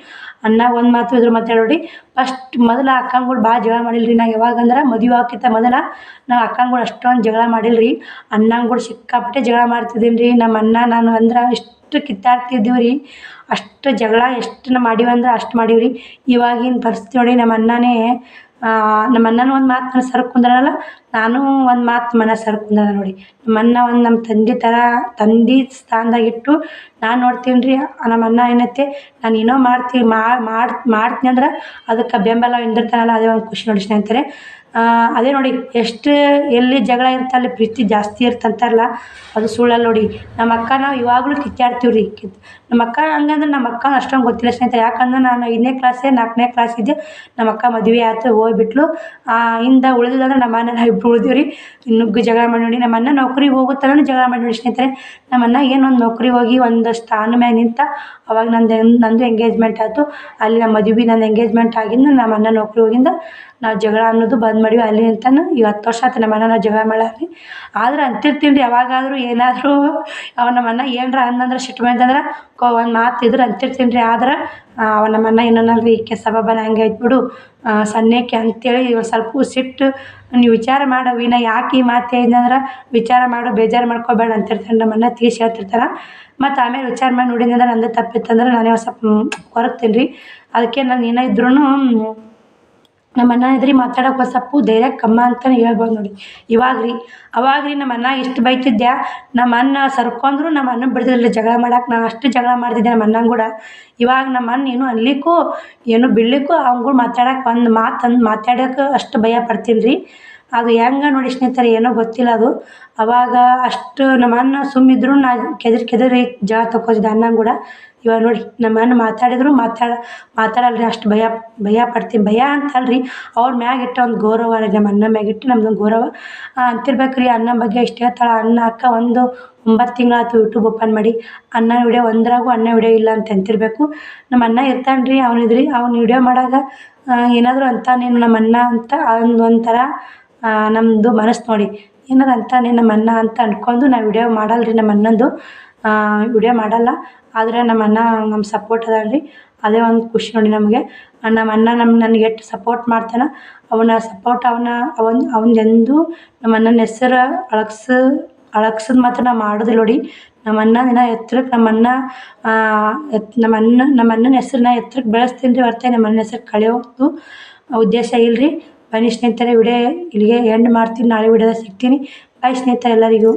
ಅಣ್ಣಾಗ ಒಂದು ಮಾತು ಇದ್ರೆ ಮಾತಾಡೋಡಿ. ಮೊದಲು ಅಕ್ಕನ ಕೂಡ ಭಾಳ ಜಗಳ ಮಾಡಿಲ್ಲ ರೀ. ನಾ ಯಾವಾಗಂದ್ರೆ ಮದುವೆ ಆಗೋಕ್ಕಿಂತ ಮೊದಲು ನಾವು ಅಕ್ಕನ ಕೂಡ ಅಷ್ಟೊಂದು ಜಗಳ ಮಾಡಿಲ್ಲ ರೀ. ಅಣ್ಣನ ಕೂಡ ಸಿಕ್ಕಾಪಟ್ಟೆ ಜಗಳ ಮಾಡ್ತಿದ್ದೀನಿ ರೀ. ನಮ್ಮ ಅಣ್ಣ ನಾನು ಅಂದ್ರೆ ಇಷ್ಟು ಕಿತ್ತಾಡ್ತಿದ್ದೀವಿ ರೀ. ಅಷ್ಟು ಜಗಳ ಎಷ್ಟು ಮಾಡೀವಂದ್ರೆ ಅಷ್ಟು ಮಾಡೀವಿ ರೀ. ಇವಾಗಿನ ಪರಿಸ್ಥಿತಿ ನೋಡಿ. ನಮ್ಮ ಅಣ್ಣನೂ ಒಂದು ಮಾತು ಮನಸ್ಸು ಸರಕ್ ಕುಂದ್ರಲ್ಲ, ನಾನು ಒಂದು ಮಾತು ಮನಸ್ಸು ಸರಕ್ ಕುಂದ್ರದ ನೋಡಿ. ನಮ್ಮ ಅಣ್ಣ ಒಂದು ನಮ್ಮ ತಂದೆ ಸ್ಥಾನದಾಗಿಟ್ಟು ನಾನು ನೋಡ್ತೀನಿ ರೀ. ನಮ್ಮ ಅಣ್ಣ ಏನೈತೆ ನಾನು ಏನೋ ಮಾಡ್ತೀನಿ ಅಂದ್ರೆ ಅದಕ್ಕೆ ಬೆಂಬಲ ನಿಂದಿರ್ತಾನಲ್ಲ, ಅದೇ ಒಂದು ಖುಷಿ ನೋಡಿ ಸ್ನೇಹಿತರೆ. ಅದೇ ನೋಡಿ, ಎಷ್ಟು ಎಲ್ಲಿ ಜಗಳ ಇರುತ್ತೆ ಅಲ್ಲಿ ಪ್ರೀತಿ ಜಾಸ್ತಿ ಇರ್ತಂತಾರಲ್ಲ, ಅದು ಸುಳ್ಳಲ್ಲ ನೋಡಿ. ನಮ್ಮ ಅಕ್ಕ ನಾವು ಇವಾಗಲೂ ಕಿತ್ತಾಡ್ತೀವಿ ರೀ. ನಮ್ಮ ಅಕ್ಕ ಹಂಗಂದ್ರೆ ನಮ್ಮ ಅಕ್ಕ ಅಷ್ಟೊಂದು ಗೊತ್ತಿಲ್ಲ ಸ್ನೇಹಿತರೆ. ಯಾಕಂದ್ರೆ ನಾನು 5ನೇ ಕ್ಲಾಸೇ 4ನೇ ಕ್ಲಾಸ್ ಇದ್ದೆ ನಮ್ಮ ಅಕ್ಕ ಮದುವೆ ಆಯ್ತು, ಹೋಗ್ಬಿಟ್ಲು. ಇಂದ ಉಳಿದಿಲ್ಲಂದ್ರೆ ನಮ್ಮ ಅಣ್ಣ ನಾವು ಇಬ್ಬರು ಉಳಿದೀವಿ ರೀ. ನುಗ್ಗು ಜಗಳ ಮಾಡಿ ನೋಡಿ. ನಮ್ಮ ಅಣ್ಣ ನೌಕರಿಗೆ ಹೋಗುತ್ತಲೂ ಜಗಳ ಮಾಡಿ ನೋಡಿ ಸ್ನೇಹಿತರೆ. ನಮ್ಮ ಅಣ್ಣ ಏನೊಂದು ನೌಕರಿಗೆ ಹೋಗಿ ಒಂದು ಸ್ಥಾನ ಮ್ಯಾಗ ನಿಂತ, ಅವಾಗ ನಂದು ಎಂಗೇಜ್ಮೆಂಟ್ ಆಯಿತು. ಅಲ್ಲಿ ನಮ್ಮ ಮದುವೆ ನಂದು ಎಂಗೇಜ್ಮೆಂಟ್ ಆಗಿಂದ ನಮ್ಮ ಅಣ್ಣ ನೌಕರಿ ಹೋಗಿಂದ ನಾವು ಜಗಳ ಅನ್ನೋದು ಬಂದ್ ಮಾಡಿವಿ. ಅಲ್ಲಿ ಅಂತಾನು ಈಗ 10 ವರ್ಷ ಆಯ್ತು ನಮ್ಮ ಅಣ್ಣ ನಾವು ಜಗಳ ಮಾಡಾರಿ. ಆದ್ರೆ ಅಂತಿರ್ತೀನಿ ರೀ, ಯಾವಾಗಾದರೂ ಏನಾದರೂ ನಮ್ಮ ಅಣ್ಣ ಏನರ ಅಂದಂದ್ರೆ ಸಿಟ್ಟು ಬಂತಂದ್ರೆ ಒಂದು ಮಾತು ಇದ್ರೆ ಅಂತಿರ್ತೀನಿ ರೀ. ಆದ್ರೆ ನಮ್ಮ ಅಣ್ಣ ಏನನ್ನಲ್ರಿ, ಈಕೆ ಸಬಾಬನ ಹಂಗೆ ಆಯ್ತು ಬಿಡು ಸಣ್ಣಕ್ಕೆ ಅಂತೇಳಿ ಒಂದು ಸ್ವಲ್ಪ ಸಿಟ್ಟು. ನೀವು ವಿಚಾರ ಮಾಡವಿ ನಾ ಯಾಕೆ ಈ ಮಾತು ಹೇಳಿದ್ನಂದ್ರೆ ವಿಚಾರ ಮಾಡು, ಬೇಜಾರು ಮಾಡ್ಕೊಬೇಡ ಅಂತಿರ್ತಾನೆ ನಮ್ಮ ಅಣ್ಣ, ತೀರ್ಸಿ ಹೇಳ್ತಿರ್ತಾನೆ. ಮತ್ತು ಆಮೇಲೆ ವಿಚಾರ ಮಾಡಿ ನೋಡಿದ್ರೆ ನಂದು ತಪ್ಪಿತ್ತಂದ್ರೆ ನಾನೇ ಒಂದು ಸ್ವಲ್ಪ ಕೊರಗ್ತೀನಿ ರೀ. ಅದಕ್ಕೆ ನಾನು ಏನೇ ಇದ್ರೂ ನಮ್ಮ ಅಣ್ಣ ಇದ್ರಿ ಮಾತಾಡೋಕೆ ಒಂದು ಸ್ವಲ್ಪ ಧೈರ್ಯ ಕಮ್ಮ ಅಂತಲೇ ಹೇಳ್ಬೋದು ನೋಡಿ. ಅವಾಗ ರೀ ನಮ್ಮ ಅಣ್ಣ ಎಷ್ಟು ಬೈತಿದ್ದೆ. ನಮ್ಮ ಅಣ್ಣ ಸರ್ಕೊಂಡ್ರು ನಮ್ಮ ಅಣ್ಣ ಬಿಡ್ತಿರಲಿಲ್ಲ ಜಗಳ ಮಾಡಕ್ಕೆ. ನಾನು ಅಷ್ಟು ಜಗಳ ಮಾಡ್ತಿದ್ದೆ ನಮ್ಮ ಅಣ್ಣನ ಕೂಡ. ಇವಾಗ ನಮ್ಮ ಅಣ್ಣ ಏನು ಅನ್ಲಿಕ್ಕೂ ಏನು ಬಿಡ್ಲಿಕ್ಕೂ ಅವ್ನ ಕೂಡ ಮಾತಾಡೋಕೆ ಒಂದು ಮಾತಾಡೋಕೆ ಅಷ್ಟು ಭಯ ಪಡ್ತೀನಿ ರೀ. ಅದು ಹೆಂಗೆ ನೋಡಿ ಸ್ನೇಹಿತರೆ, ಏನೋ ಗೊತ್ತಿಲ್ಲ ಅದು. ಅವಾಗ ಅಷ್ಟು ನಮ್ಮ ಅಣ್ಣ ಸುಮ್ಮಿದ್ರು ನಾ ಕೆದರಿ ಜಗಳ ತಗೋತಿದ್ದೆ ಅಣ್ಣನ ಕೂಡ. ಇವಾಗ ನೋಡಿ ನಮ್ಮ ಅಣ್ಣ ಮಾತಾಡಿದ್ರು ಮಾತಾಡಲ್ರಿ, ಅಷ್ಟು ಭಯ ಪಡ್ತೀನಿ. ಭಯ ಅಂತಲ್ರಿ, ಅವ್ರ ಮ್ಯಾಗಿಟ್ಟು ಒಂದು ಗೌರವ ರೀ. ನಮ್ಮ ಅಣ್ಣ ಮ್ಯಾಗಿಟ್ಟು ನಮ್ದೊಂದು ಗೌರವ ಅಂತಿರ್ಬೇಕು ರೀ. ಅಣ್ಣನ ಬಗ್ಗೆ ಇಷ್ಟು ಹೇಳ್ತಾಳೆ. ಅಕ್ಕ 9 ತಿಂಗಳಾಯ್ತು ಯೂಟ್ಯೂಬ್ ಓಪನ್ ಮಾಡಿ. ಅಣ್ಣನ ವಿಡಿಯೋ ಒಂದ್ರಾಗೂ ಅಣ್ಣ ವಿಡಿಯೋ ಇಲ್ಲ ಅಂತ ಅಂತಿರ್ಬೇಕು. ನಮ್ಮ ಅಣ್ಣ ಇರ್ತಾನೆ ರೀ, ಅವ್ನು ವಿಡಿಯೋ ಮಾಡಾಗ ಏನಾದರೂ ಅಂತಾನೇನು ನಮ್ಮ ಅಣ್ಣ ಅಂತ ಒಂಥರ ನಮ್ಮದು ಮನಸ್ಸು ನೋಡಿ. ಏನಾರು ಅಂತಾನೆ ನಮ್ಮ ಅಣ್ಣ ಅಂತ ಅಂದ್ಕೊಂಡು ನಾವು ವಿಡಿಯೋ ಮಾಡಲ್ಲ ರೀ. ನಮ್ಮ ಅಣ್ಣಂದು ವಿಡಿಯೋ ಮಾಡಲ್ಲ. ಆದರೆ ನಮ್ಮ ಅಣ್ಣ ನಮ್ಮ ಸಪೋರ್ಟ್ ಅದಾನ ರೀ. ಅದೇ ಒಂದು ಖುಷಿ ನೋಡಿ ನಮಗೆ. ನಮ್ಮ ಅಣ್ಣ ನನಗೆ ಎಷ್ಟು ಸಪೋರ್ಟ್ ಮಾಡ್ತಾನೆ. ಅವನದೆಂದೂ ನಮ್ಮ ಅಣ್ಣನ ಹೆಸರು ಅಳಗ್ಸೋದು ಮಾತ್ರ ನಾವು ಮಾಡೋದಿಲ್ಲ ನೋಡಿ. ನಮ್ಮ ಅಣ್ಣ ದಿನ ಎತ್ತರಕ್ಕೆ ನಮ್ಮ ಅಣ್ಣನ ಹೆಸ್ರನ್ನ ಎತ್ತರಕ್ಕೆ ಬೆಳೆಸ್ತೀನಿ ರೀ. ಹೊರತು ನಮ್ಮ ಅಣ್ಣನ ಹೆಸರು ಕಳೆಯೋದು ಉದ್ದೇಶ ಇಲ್ಲ ರೀ. ಬನ್ನಿ ಸ್ನೇಹಿತರೆ, ವಿಡಿಯೋ ಇಲ್ಲಿಗೆ ಎಂಡ್ ಮಾಡ್ತೀನಿ. ನಾಳೆ ವಿಡಿಯೋದಾಗ ಸಿಗ್ತೀನಿ. ಬಾಯ್ ಸ್ನೇಹಿತರೆ ಎಲ್ಲರಿಗೂ.